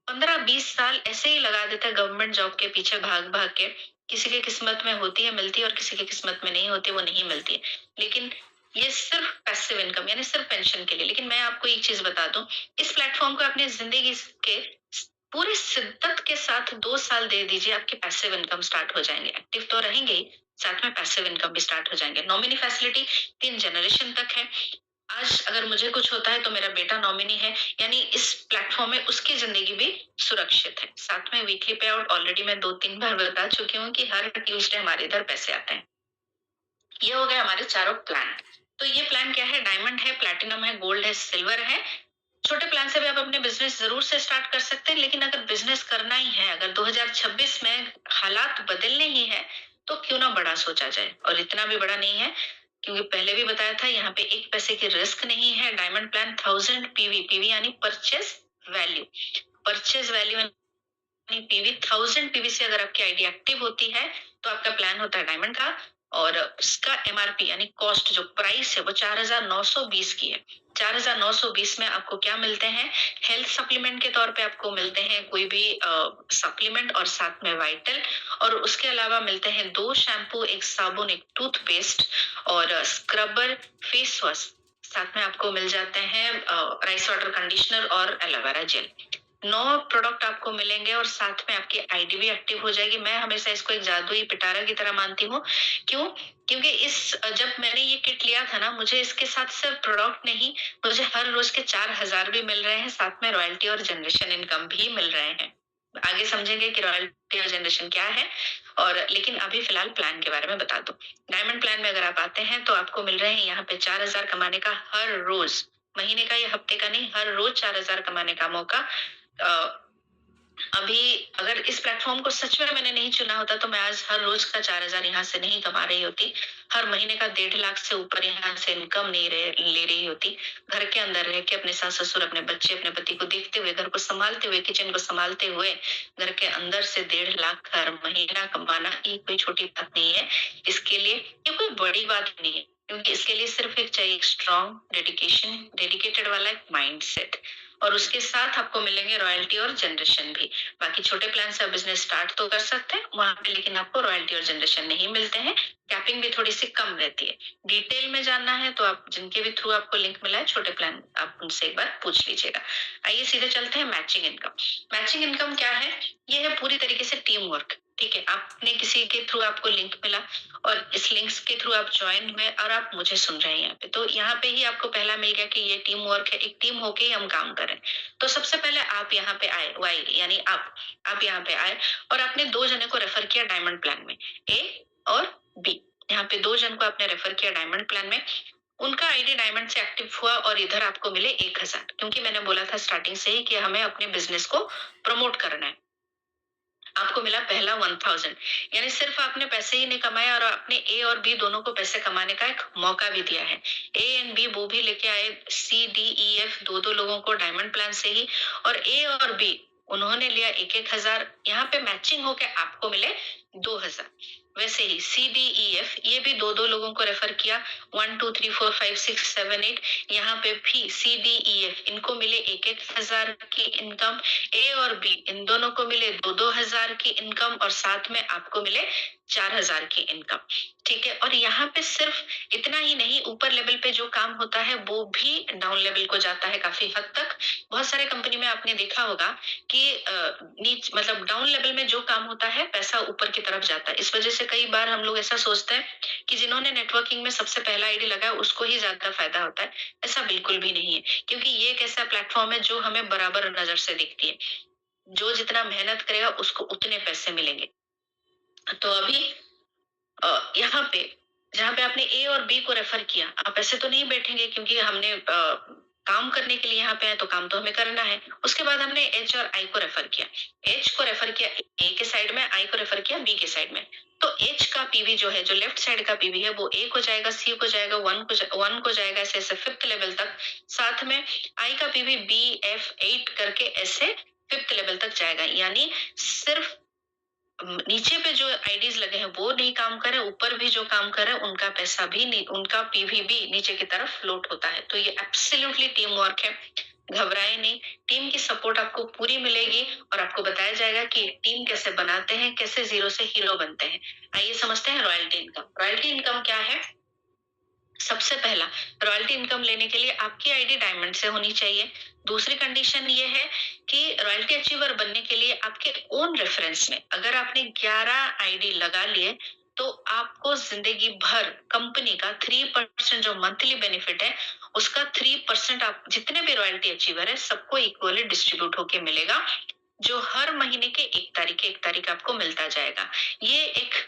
A: 15-20 साल ऐसे ही लगा देता है गवर्नमेंट जॉब के पीछे भाग भाग के। किसी के किस्मत में होती है, मिलती है, और किसी के किस्मत में नहीं होती, वो नहीं मिलती है। लेकिन ये सिर्फ पैसिव इनकम यानी सिर्फ पेंशन के लिए। लेकिन मैं आपको एक चीज बता दूं, इस प्लेटफॉर्म को अपनी जिंदगी के पूरी शिद्दत के साथ 2 साल दे दीजिए, आपके पैसिव इनकम स्टार्ट हो जाएंगे। एक्टिव तो रहेंगे ही, साथ में पैसिव इनकम भी स्टार्ट हो जाएंगे। नॉमिनी फैसिलिटी 3 जनरेशन तक है। आज अगर मुझे कुछ होता है तो मेरा बेटा नॉमिनी है, यानी इस प्लेटफॉर्म में उसकी जिंदगी भी सुरक्षित है। साथ में वीकली पे आउट ऑलरेडी मैं 2-3 बार बता चुकी हूँ कि हर ट्यूसडे हमारे इधर पैसे आते हैं। ये हो गए हमारे चारों प्लान। तो ये प्लान क्या है? डायमंड है, प्लैटिनम है, गोल्ड है, सिल्वर है। छोटे प्लान से भी आप अपने बिजनेस जरूर से स्टार्ट कर सकते हैं, लेकिन अगर बिजनेस करना ही है, अगर 2026 में हालात बदलने ही है, तो क्यों ना बड़ा सोचा जाए। और इतना भी बड़ा नहीं है, क्योंकि पहले भी बताया था, यहाँ पे एक पैसे की रिस्क नहीं है। डायमंड प्लान 1000 पीवी, पीवी यानी परचेस वैल्यू, परचेस वैल्यू यानी पीवी 1000 पीवी से अगर आपकी आईडी एक्टिव होती है तो आपका प्लान होता है डायमंड का। और उसका एमआरपी यानी कॉस्ट, जो प्राइस है, वो 4920 की है। 4920 में आपको क्या मिलते हैं? हेल्थ सप्लीमेंट के तौर पे आपको मिलते हैं कोई भी सप्लीमेंट, और साथ में वाइटल, और उसके अलावा मिलते हैं 2 शैम्पू, 1 साबुन, 1 टूथपेस्ट और स्क्रबर, फेस वॉश। साथ में आपको मिल जाते हैं राइस वाटर कंडीशनर और एलोवेरा जेल। 9 प्रोडक्ट आपको मिलेंगे और साथ में आपकी आईडी भी एक्टिव हो जाएगी। मैं हमेशा इसको एक जादुई पिटारा की तरह मानती हूँ। क्यों? क्योंकि जब मैंने ये किट लिया था ना, मुझे इसके साथ सिर्फ प्रोडक्ट नहीं, मुझे हर रोज के 4000 भी मिल रहे हैं, साथ में रॉयल्टी और जनरेशन इनकम भी मिल रहे हैं। आगे समझेंगे कि रॉयल्टी और जनरेशन क्या है। और लेकिन अभी फिलहाल प्लान के बारे में बता दो। डायमंड प्लान में अगर आप आते हैं तो आपको मिल रहे हैं यहाँ पे 4000 कमाने का हर रोज, महीने का या हफ्ते का नहीं, हर रोज 4000 कमाने का मौका। अभी अगर इस प्लेटफॉर्म को सच में मैंने नहीं चुना होता तो मैं आज हर रोज का 4000 यहाँ से नहीं कमा रही होती, हर महीने का 1.5 लाख से ऊपर यहाँ से इनकम नहीं ले रही होती। घर के अंदर रह के अपने सास ससुर, अपने बच्चे, अपने पति को देखते हुए, घर को संभालते हुए, किचन को संभालते हुए, घर के अंदर से 1.5 लाख हर महीना कमाना ये कोई छोटी बात नहीं है। इसके लिए ये कोई बड़ी बात नहीं है, क्योंकि इसके लिए सिर्फ एक चाहिए, एक स्ट्रॉन्ग डेडिकेशन, डेडिकेटेड वाला एक माइंडसेट, और उसके साथ आपको मिलेंगे रॉयल्टी और जनरेशन भी। बाकी छोटे प्लान से बिजनेस स्टार्ट तो कर सकते हैं वहां पे, लेकिन आपको रॉयल्टी और जनरेशन नहीं मिलते हैं। कैपिंग भी थोड़ी सी कम रहती है। डिटेल में जानना है तो आप जिनके भी थ्रू आपको लिंक मिला है छोटे प्लान, आप उनसे एक बार पूछ लीजिएगा। आइए सीधे चलते हैं मैचिंग इनकम। मैचिंग इनकम क्या है? ये है पूरी तरीके से टीम वर्क। ठीक है, आपने किसी के थ्रू आपको लिंक मिला और इस लिंक्स के थ्रू आप ज्वाइन हुए और आप मुझे सुन रहे हैं यहाँ पे, तो यहाँ पे ही आपको पहला मिल गया कि ये टीम वर्क है, एक टीम होके ही हम काम कर रहे हैं। तो सबसे पहले आप यहाँ पे आए, वाई यानी आप यहाँ पे आए और आपने 2 जने को रेफर किया डायमंड प्लान में, ए और बी। यहाँ पे 2 जन को आपने रेफर किया डायमंड प्लान में, उनका आईडी डायमंड से एक्टिव हुआ और इधर आपको मिले 1000, क्योंकि मैंने बोला था स्टार्टिंग से ही कि हमें अपने बिजनेस को प्रमोट करना है। आपको मिला पहला 1000, यानी सिर्फ आपने पैसे ही नहीं कमाए और आपने ए और बी दोनों को पैसे कमाने का एक मौका भी दिया है। ए एंड बी वो भी लेके आए, सी डी ई एफ 2-2 लोगों को डायमंड प्लान से ही, और ए और बी उन्होंने लिया 1-1000, यहाँ पे मैचिंग होके आपको मिले 2000। वैसे ही सी डी ई एफ ये भी 2-2 लोगों को रेफर किया, 1 2 3 4 5 6 7 8, यहाँ पे भी सी डी ई एफ इनको मिले 1-1000 की इनकम, ए और बी इन दोनों को मिले 2-2 हजार की इनकम, और साथ में आपको मिले 4,000 की इनकम, ठीक है। और यहाँ पे सिर्फ इतना ही नहीं, ऊपर लेवल पे जो काम होता है वो भी डाउन लेवल को जाता है काफी हद तक। बहुत सारे कंपनी में आपने देखा होगा कि नीच मतलब डाउन लेवल में जो काम होता है पैसा ऊपर की तरफ जाता है। इस वजह से कई बार हम लोग ऐसा सोचते हैं कि जिन्होंने नेटवर्किंग में सबसे पहला आईडी लगाया उसको ही ज्यादा फायदा होता है। ऐसा बिल्कुल भी नहीं है, क्योंकि ये एक ऐसा प्लेटफॉर्म है जो हमें बराबर नजर से दिखती है। जो जितना मेहनत करेगा उसको उतने पैसे मिलेंगे। तो अभी यहाँ पे जहाँ पे आपने ए और बी को रेफर किया, आप ऐसे तो नहीं बैठेंगे, क्योंकि हमने काम करने के लिए यहाँ पे है तो काम तो हमें करना है। उसके बाद हमने एच और आई को रेफर किया। एच को रेफर किया ए के साइड में, आई को रेफर किया बी के साइड में। तो एच का पीवी जो है, जो लेफ्ट साइड का पीवी है, वो ए को जाएगा, सी को जाएगा, वन को जाएगा, ऐसे ऐसे फिफ्थ लेवल तक। साथ में आई का पीवी बी एफ 8 करके ऐसे फिफ्थ लेवल तक जाएगा। यानी सिर्फ नीचे पे जो आईडीज लगे हैं वो नहीं काम कर रहे, ऊपर भी जो काम कर रहे हैं उनका पैसा भी नहीं, उनका पीवी भी नीचे की तरफ फ्लोट होता है। तो ये एब्सोल्युटली टीम वर्क है, घबराए नहीं। टीम की सपोर्ट आपको पूरी मिलेगी और आपको बताया जाएगा कि टीम कैसे बनाते हैं, कैसे जीरो से हीरो बनते हैं। आइए समझते हैं रॉयल्टी इनकम। रॉयल्टी इनकम क्या है? सबसे पहला, रॉयल्टी इनकम लेने के लिए आपकी आईडी डायमंड से होनी चाहिए। दूसरी कंडीशन ये है कि रॉयल्टी अचीवर बनने के लिए आपके ओन रेफरेंस में अगर आपने 11 आईडी लगा लिए तो आपको जिंदगी भर कंपनी का 3% जो मंथली बेनिफिट है उसका 3% आप जितने भी रॉयल्टी अचीवर है सबको इक्वली डिस्ट्रीब्यूट होके मिलेगा, जो हर महीने के 1 तारीख आपको मिलता जाएगा। ये एक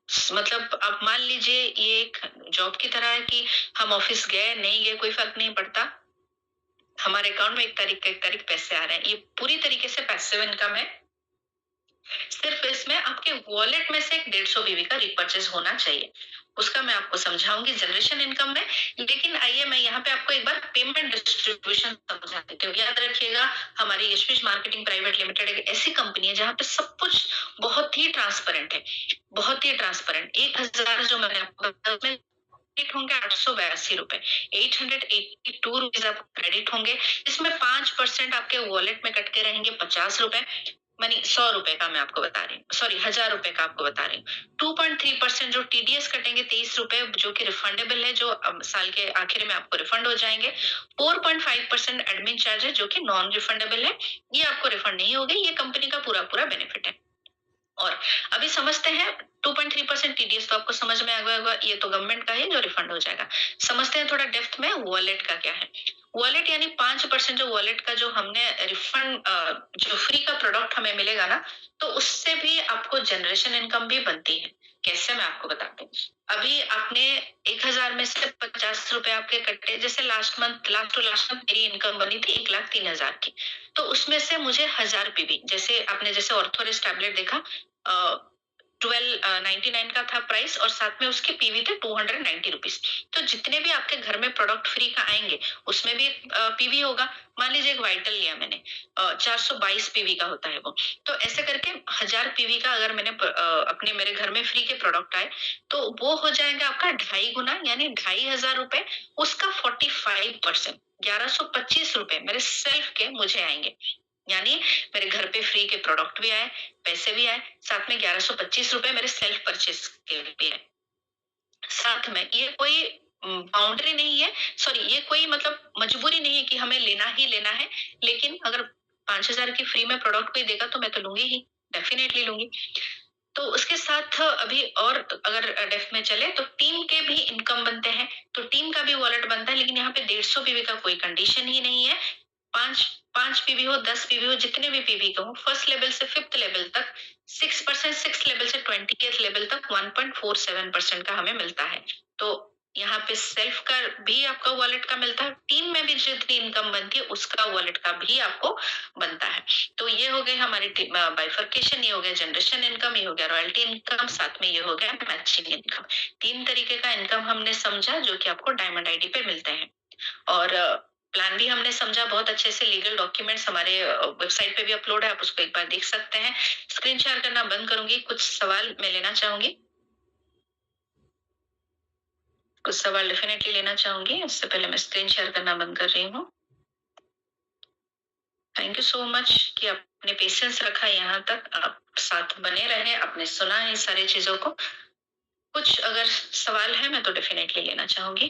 A: मतलब आप मान लीजिए ये एक जॉब की तरह है कि हम ऑफिस गए नहीं गए कोई फर्क नहीं पड़ता, हमारे अकाउंट में 1 तारीख पैसे आ रहे हैं। ये पूरी तरीके से पैसिव इनकम है। सिर्फ इसमें आपके वॉलेट में से 150 बीबी का रिपर्चेज होना चाहिए, उसका मैं आपको समझाऊंगी जनरेशन इनकम में। लेकिन आइए मैं यहाँ पे आपको एक बार पेमेंट डिस्ट्रीब्यूशन समझा देती हूँ। याद रखिएगा, हमारी यशविश मार्केटिंग प्राइवेट लिमिटेड एक ऐसी कंपनी है जहाँ पे सब कुछ बहुत ही ट्रांसपेरेंट है, बहुत ही ट्रांसपेरेंट। 1,000 जो मैंने आपको बताया उसमें क्रेडिट होंगे 882 रुपए, 882 रुपीज आपको क्रेडिट होंगे। इसमें 5% आपके वॉलेट में कट के रहेंगे 50 रुपए, मानी 100 रुपए का मैं आपको बता रही हूँ, सॉरी 1,000 रुपए का आपको बता रही हूँ। 2.3% जो टीडीएस कटेंगे 23 रुपए, जो कि रिफंडेबल है, जो साल के आखिर में आपको रिफंड हो जाएंगे। 4.5% एडमिन चार्ज है जो कि नॉन रिफंडेबल है, ये आपको रिफंड नहीं होगी, ये कंपनी का पूरा पूरा बेनिफिट है। और अभी समझते हैं 2.3% टीडीएस तो आपको समझ में आ गया होगा, ये तो गवर्नमेंट का है जो रिफंड हो जाएगा। समझते हैं थोड़ा डेप्थ में वॉलेट का क्या है। वॉलेट यानी 5% जो वॉलेट का जो हमने रिफंड जो फ्री का प्रोडक्ट हमें मिलेगा ना, तो उससे भी आपको जनरेशन इनकम भी बनती है। कैसे, मैं आपको बताती हूँ। अभी आपने 1,000 में से 50 रुपए आपके कट्टे, जैसे लास्ट टू लास्ट मंथ मेरी इनकम बनी थी 1,03,000 की, तो उसमें से मुझे 1,000 पीवी, जैसे आपने जैसे ऑर्थोरेस टैबलेट देखा 1299 का था प्राइस और साथ में उसके पीवी थे 290 रुपीज। तो जितने भी आपके घर में प्रोडक्ट फ्री का आएंगे उसमें भी एक पीवी होगा। मान लीजिए एक वाइटल लिया मैंने, 422 पीवी का होता है वो। तो ऐसे करके 1,000 पीवी का अगर मैंने अपने मेरे घर में फ्री के प्रोडक्ट आए तो वो हो जाएगा आपका 2.5 गुना, यानी 2,500 रुपए। उसका 45% 1,125 रुपए मेरे सेल्फ के मुझे आएंगे, यानी मेरे घर पे फ्री के प्रोडक्ट भी आए, पैसे भी आए, साथ में 1,125 रुपए मेरे सेल्फ परचेस के भी आए। साथ में ये कोई बाउंड्री नहीं है, सॉरी ये कोई मतलब मजबूरी नहीं है कि हमें लेना ही लेना है, लेकिन अगर 5,000 की फ्री में प्रोडक्ट कोई देगा तो मैं तो लूंगी ही, डेफिनेटली लूंगी। तो उसके साथ अभी और अगर डेफ में चले तो टीम के भी इनकम बनते हैं, तो टीम का भी वॉलेट बनता है, लेकिन यहाँ पे 150 पीवी का कोई कंडीशन ही नहीं है। 5 पीवी हो, 10 पीवी हो, जितने भी पीवी का हो, फर्स्ट लेवल से फिफ्थ लेवल तक 6%, सिक्स लेवल से 20th लेवल तक 1.47% का हमें मिलता है। तो यहाँ पे सेल्फ का भी आपका वॉलेट का मिलता है, टीम में भी जितनी इनकम बनती है उसका वॉलेट का भी आपको बनता है। तो ये हो गए हमारी बाइफर्केशन, ये हो गया जनरेशन इनकम, ये हो गया रॉयल्टी इनकम, साथ में ये हो गया मैचिंग इनकम। 3 तरीके का इनकम हमने समझा जो कि आपको डायमंड आईडी पे मिलते हैं। और प्लान भी हमने समझा बहुत अच्छे से, लीगल डॉक्यूमेंट्स हमारे वेबसाइट पे भी अपलोड है, आप उसको एक बार देख सकते हैं। स्क्रीन शेयर करना बंद करूंगी, कुछ सवाल मैं लेना चाहूंगी, कुछ सवाल डेफिनेटली लेना चाहूंगी। इससे पहले मैं स्क्रीन शेयर करना बंद कर रही हूँ। थैंक यू सो मच कि आपने पेशेंस रखा यहाँ तक। आप साथ बने रहें, आपने सुना है सारी चीजों को। कुछ अगर सवाल है मैं तो डेफिनेटली लेना चाहूंगी।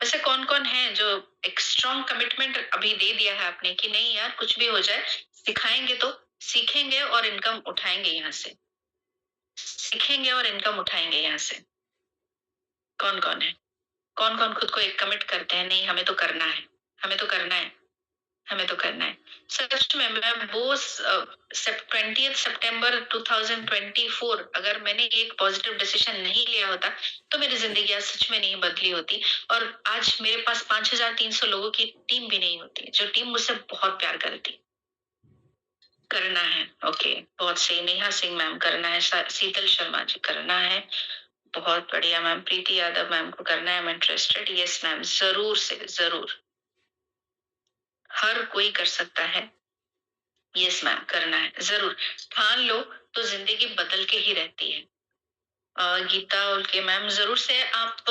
A: वैसे कौन कौन है जो एक स्ट्रॉन्ग कमिटमेंट अभी दे दिया है आपने कि नहीं यार कुछ भी हो जाए, सिखाएंगे तो सीखेंगे और इनकम उठाएंगे यहाँ से, सीखेंगे और इनकम उठाएंगे यहाँ से। कौन कौन है? कौन कौन खुद को एक कमिट करते हैं, नहीं हमें तो करना है, हमें तो करना है, हमें तो करना है। सच में मैं वो 20 सितंबर 2024 अगर मैंने एक पॉजिटिव डिसीजन नहीं लिया होता तो मेरी जिंदगी आज सच में नहीं बदली होती, और आज मेरे पास 5300 लोगों की टीम भी नहीं होती, जो टीम मुझसे बहुत प्यार करती। करना है, ओके, बहुत सही। नेहा सिंह मैम करना है, शीतल शर्मा जी करना है, बहुत बढ़िया मैम। प्रीति यादव मैम को करना है, I am interested, yes ma'am, जरूर से जरूर, हर कोई कर सकता है। यस मैम करना है, जरूर ठान लो तो जिंदगी बदल के ही रहती है। गीता उल्के मैम जरूर से आप,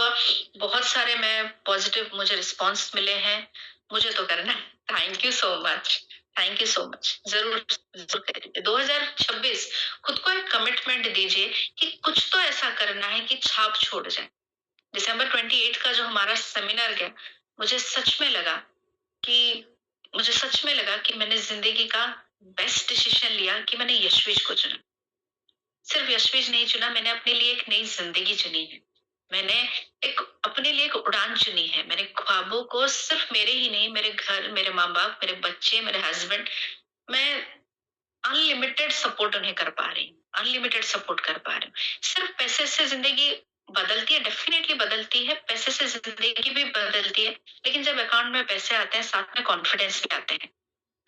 A: बहुत सारे मैं पॉजिटिव मुझे रिस्पांस मिले हैं, मुझे तो करना है। Thank you so much, thank you so much, जरूर जरूर करिए। 2026 खुद को एक कमिटमेंट दीजिए कि कुछ तो ऐसा करना है कि छाप छोड़ जाए। दिसंबर 28 का जो हमारा सेमिनार गया, मुझे सच में लगा कि मुझे सच में लगा कि मैंने जिंदगी का बेस्ट डिसीजन लिया कि मैंने यशवीज को चुना। सिर्फ यशवीज नहीं चुना, मैंने अपने लिए एक नई जिंदगी चुनी है। मैंने एक अपने लिए एक उड़ान चुनी है। मेरे ख्वाबों को सिर्फ मेरे ही नहीं, मेरे घर, मेरे माँ बाप, मेरे बच्चे, मेरे हस्बैंड, मैं अनलिमिटेड सपोर्ट उन्हें कर पा रही हूँ, अनलिमिटेड सपोर्ट कर पा रही हूँ। सिर्फ पैसे से जिंदगी बदलती है, डेफिनेटली बदलती है, पैसे से जिंदगी भी बदलती है, लेकिन जब अकाउंट में पैसे आते हैं साथ में कॉन्फिडेंस भी आते हैं,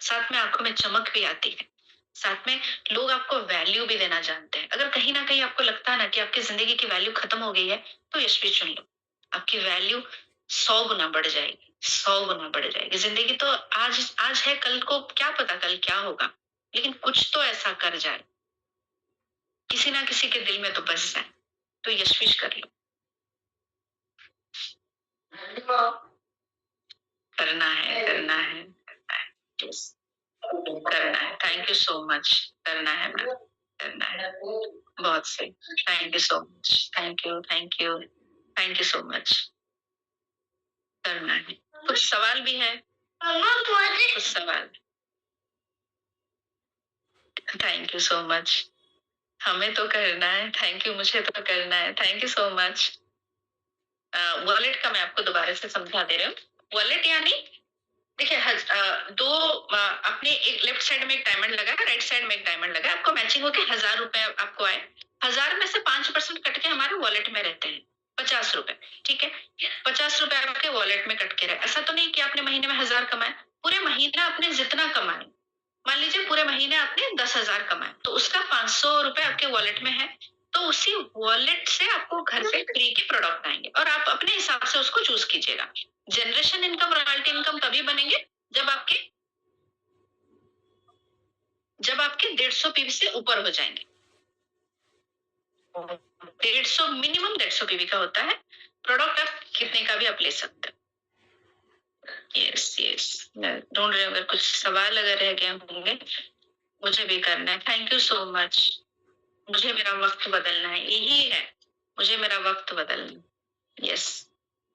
A: साथ में आंखों में चमक भी आती है, साथ में लोग आपको वैल्यू भी देना जानते हैं। अगर कहीं ना कहीं आपको लगता है ना कि आपकी जिंदगी की वैल्यू खत्म हो गई है, तो यशवी चुन लो, आपकी वैल्यू 100 गुना बढ़ जाएगी, 100 गुना बढ़ जाएगी। जिंदगी तो आज आज है, कल को क्या पता कल क्या होगा, लेकिन कुछ तो ऐसा कर जाए, किसी ना किसी के दिल में तो बस जाए, तो यशविश कर लो। करना है, करना है, करना है, yes, करना है। थैंक यू सो मच, करना है मैम, करना है, बहुत सही। Thank you so much, thank you, thank you, thank you so much. करना है। कुछ सवाल भी है? कुछ सवाल? थैंक यू सो मच, हमें तो करना है। थैंक यू, मुझे तो करना है। Thank you so much. Wallet का मैं आपको दोबारा से समझा दे रही हूँ। वॉलेट यानी देखिए, दो अपने एक लेफ्ट साइड में एक डायमंड लगा है, राइट साइड में एक डायमंड लगा है, आपको मैचिंग होके 1000 रुपए आपको आए। 1000 में से 5% कट के हमारे वॉलेट में रहते हैं, 50 रुपए। ठीक है, 50 रुपए आपके वॉलेट में कट के रहे। ऐसा तो नहीं कि आपने महीने में 1000 कमाए, पूरे महीना आपने जितना कमाए, मान लीजिए पूरे महीने आपने 10,000 कमाए, तो उसका 500 रुपए आपके वॉलेट में है, तो उसी वॉलेट से आपको घर पे फ्री के प्रोडक्ट आएंगे और आप अपने हिसाब से उसको चूज कीजिएगा। जनरेशन इनकम, रॉयल्टी इनकम तभी बनेंगे जब आपके 150 पीवी से ऊपर हो जाएंगे। 150 मिनिमम 150 पीवी का होता है। प्रोडक्ट आप कितने का भी आप ले सकते हो। यस यस, मैं ढूंढ रही हूँ, अगर कुछ सवाल अगर रह गए होंगे, मुझे भी करना है। Thank you so much. मुझे मेरा वक्त बदलना है, यही है, मुझे मेरा वक्त बदलना। यस,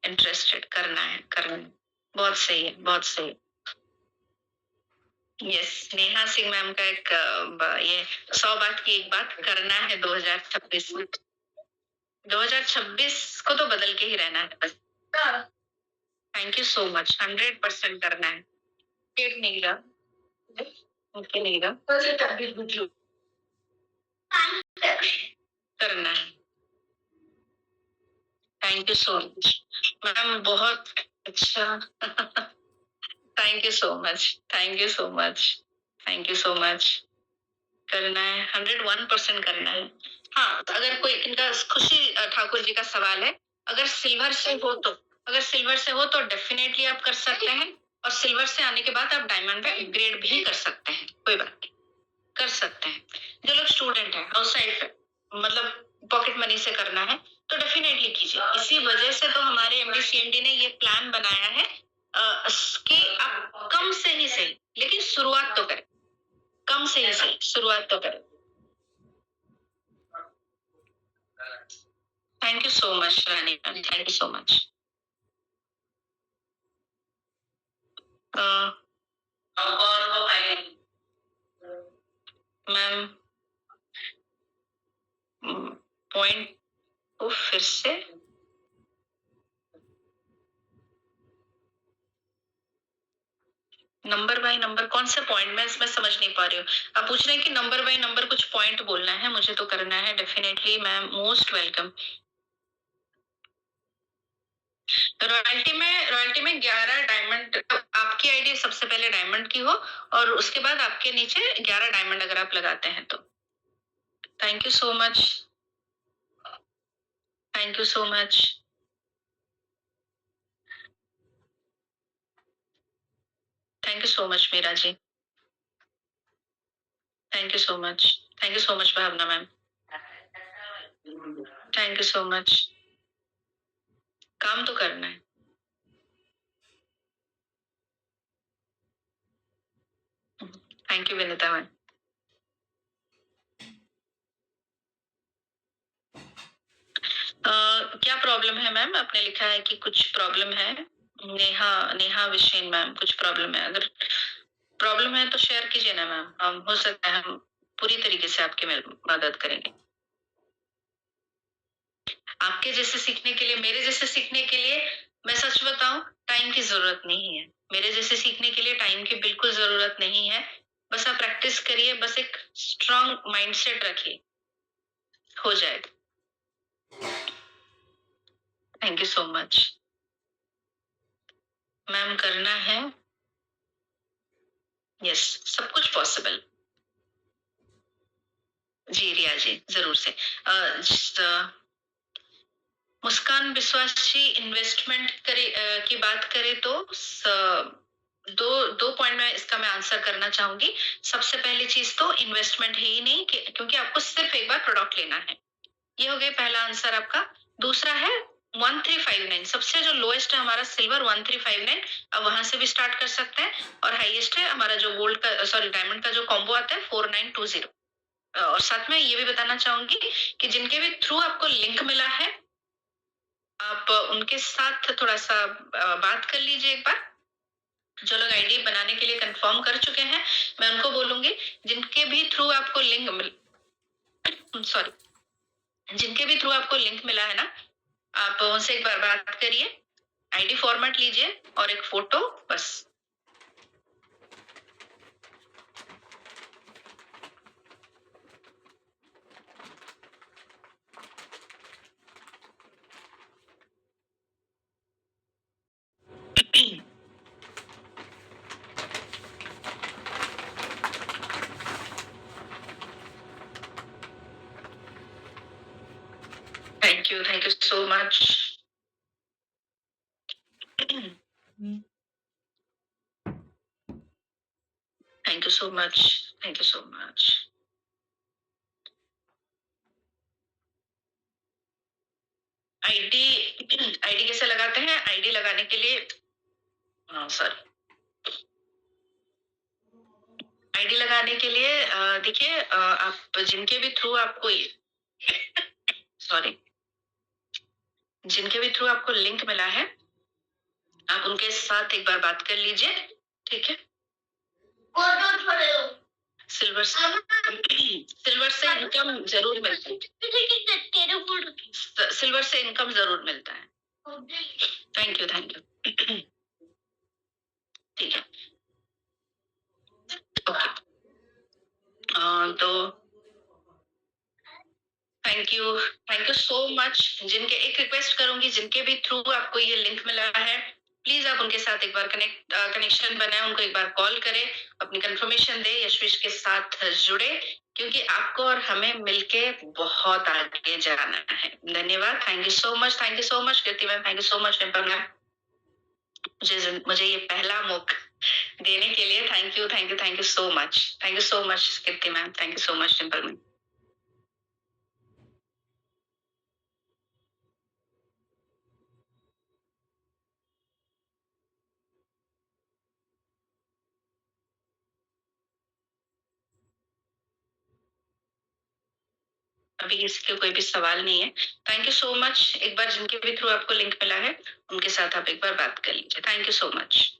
A: इंटरेस्टेड, करना है, करना है। बहुत सही है, बहुत सही। यस, नेहा सिंह मैम का एक ये 100 बात की एक बात करना है 2026 में। 2026 को तो बदल के ही रहना है बस। थैंक यू सो मच, 100% करना है। पेट नहीं रहा, ओके नहीं रहा, करना है। Thank you so much ma'am, बहुत अच्छा। Thank you so much, thank you so much, thank you so much. करना है, 101% करना है। हाँ, तो अगर कोई इनका खुशी ठाकुर जी का सवाल है, अगर सिल्वर से हो तो, अगर सिल्वर से हो तो डेफिनेटली आप कर सकते हैं, और सिल्वर से आने के बाद आप डायमंड पे अपग्रेड भी कर सकते हैं, कोई बात नहीं, कर सकते हैं। जो लोग स्टूडेंट है, हाउस वाइफ है, मतलब पॉकेट मनी से करना है, तो डेफिनेटली कीजिए। इसी वजह से तो हमारे एमडी सीएमडी ने ये प्लान बनाया है कि आप कम से ही सही, लेकिन शुरुआत तो करें, कम से ही सही शुरुआत तो करें। Thank you so much Rani ma'am, thank you so much. Ma'am point को फिर से नंबर बाय नंबर कौन सा पॉइंट, मैं इसमें समझ नहीं पा रही हूँ। आप पूछ रहे हैं कि नंबर बाय नंबर कुछ पॉइंट बोलना है, मुझे तो करना है definitely ma'am, most welcome. Royalty में 11 डायमंड, आपकी आईडी सबसे पहले डायमंड की हो और उसके बाद आपके नीचे 11 डायमंड अगर आप लगाते हैं तो। Thank you so much, thank you so much. Thank you so much Meera ji, thank you so much, thank you so much Bhavna ma'am, thank you so much. काम तो करना है। Thank you Vinita ma'am. क्या प्रॉब्लम है मैम? आपने लिखा है कि कुछ प्रॉब्लम है। नेहा नेहा विशेन मैम, कुछ प्रॉब्लम है? अगर प्रॉब्लम है तो शेयर कीजिए ना मैम, हम हो सकता है हम पूरी तरीके से आपकी मदद करेंगे। आपके जैसे सीखने के लिए, मेरे जैसे सीखने के लिए, मैं सच बताऊं, टाइम की जरूरत नहीं है। मेरे जैसे सीखने के लिए टाइम की बिल्कुल जरूरत नहीं है। बस आप प्रैक्टिस करिए, बस एक स्ट्रांग माइंडसेट रखिए, हो जाएगा। Thank you so much ma'am, करना है। यस, सब कुछ पॉसिबल। जी रिया जी, जरूर से। मुस्कान विश्वास जी, इन्वेस्टमेंट करे की बात करें तो दो दो पॉइंट में इसका मैं आंसर करना चाहूंगी। सबसे पहली चीज तो इन्वेस्टमेंट है ही नहीं, क्योंकि आपको सिर्फ एक बार प्रोडक्ट लेना है। ये हो गया पहला आंसर आपका। दूसरा है 1359, सबसे जो लोएस्ट है हमारा सिल्वर 1359, अब वहां से भी स्टार्ट कर सकते हैं। और हाईएस्ट है हमारा जो गोल्ड का, सॉरी डायमंड का जो कॉम्बो आता है 4920। और साथ में ये भी बताना चाहूंगी कि जिनके भी थ्रू आपको लिंक मिला है, आप उनके साथ थोड़ा सा बात कर लीजिए एक बार। जो लोग आईडी बनाने के लिए कंफर्म कर चुके हैं, मैं उनको बोलूंगी जिनके भी थ्रू आपको लिंक मिल सॉरी जिनके भी थ्रू आपको लिंक मिला है ना, आप उनसे एक बार बात करिए, आईडी फॉर्मेट लीजिए और एक फोटो बस। Thank you so much. Thank you so much, thank you so much. ID ID कैसे लगाते हैं? आईडी लगाने के लिए, सॉरी, आईडी लगाने के लिए देखिए, आप जिनके भी थ्रू आपको सॉरी जिनके भी थ्रू आपको लिंक मिला है, आप उनके साथ एक बार बात कर लीजिए, ठीक है? सिल्वर सिल्वर से इनकम जरूर मिलता है, सिल्वर से इनकम जरूर मिलता है। Thank you, thank you. ठीक है, ओके। तो थैंक यू सो मच। जिनके, एक रिक्वेस्ट करूंगी, जिनके भी थ्रू आपको ये लिंक मिला है, प्लीज आप उनके साथ एक बार कनेक्शन बनाए, उनको एक बार कॉल करें, अपनी कंफर्मेशन दे, यशविश के साथ जुड़े, क्योंकि आपको और हमें मिलके बहुत आगे जाना है। धन्यवाद, thank you so much, thank you so much Kriti ma'am, thank you so much Dimple ma'am, मुझे ये पहला मौका देने के लिए thank you, thank you, thank you so much, thank you so much Kriti ma'am, thank you so much Dimple ma'am. अभी किसी के कोई भी सवाल नहीं है। Thank you so much. एक बार जिनके भी थ्रू आपको लिंक मिला है, उनके साथ आप एक बार बात कर लीजिए। Thank you so much.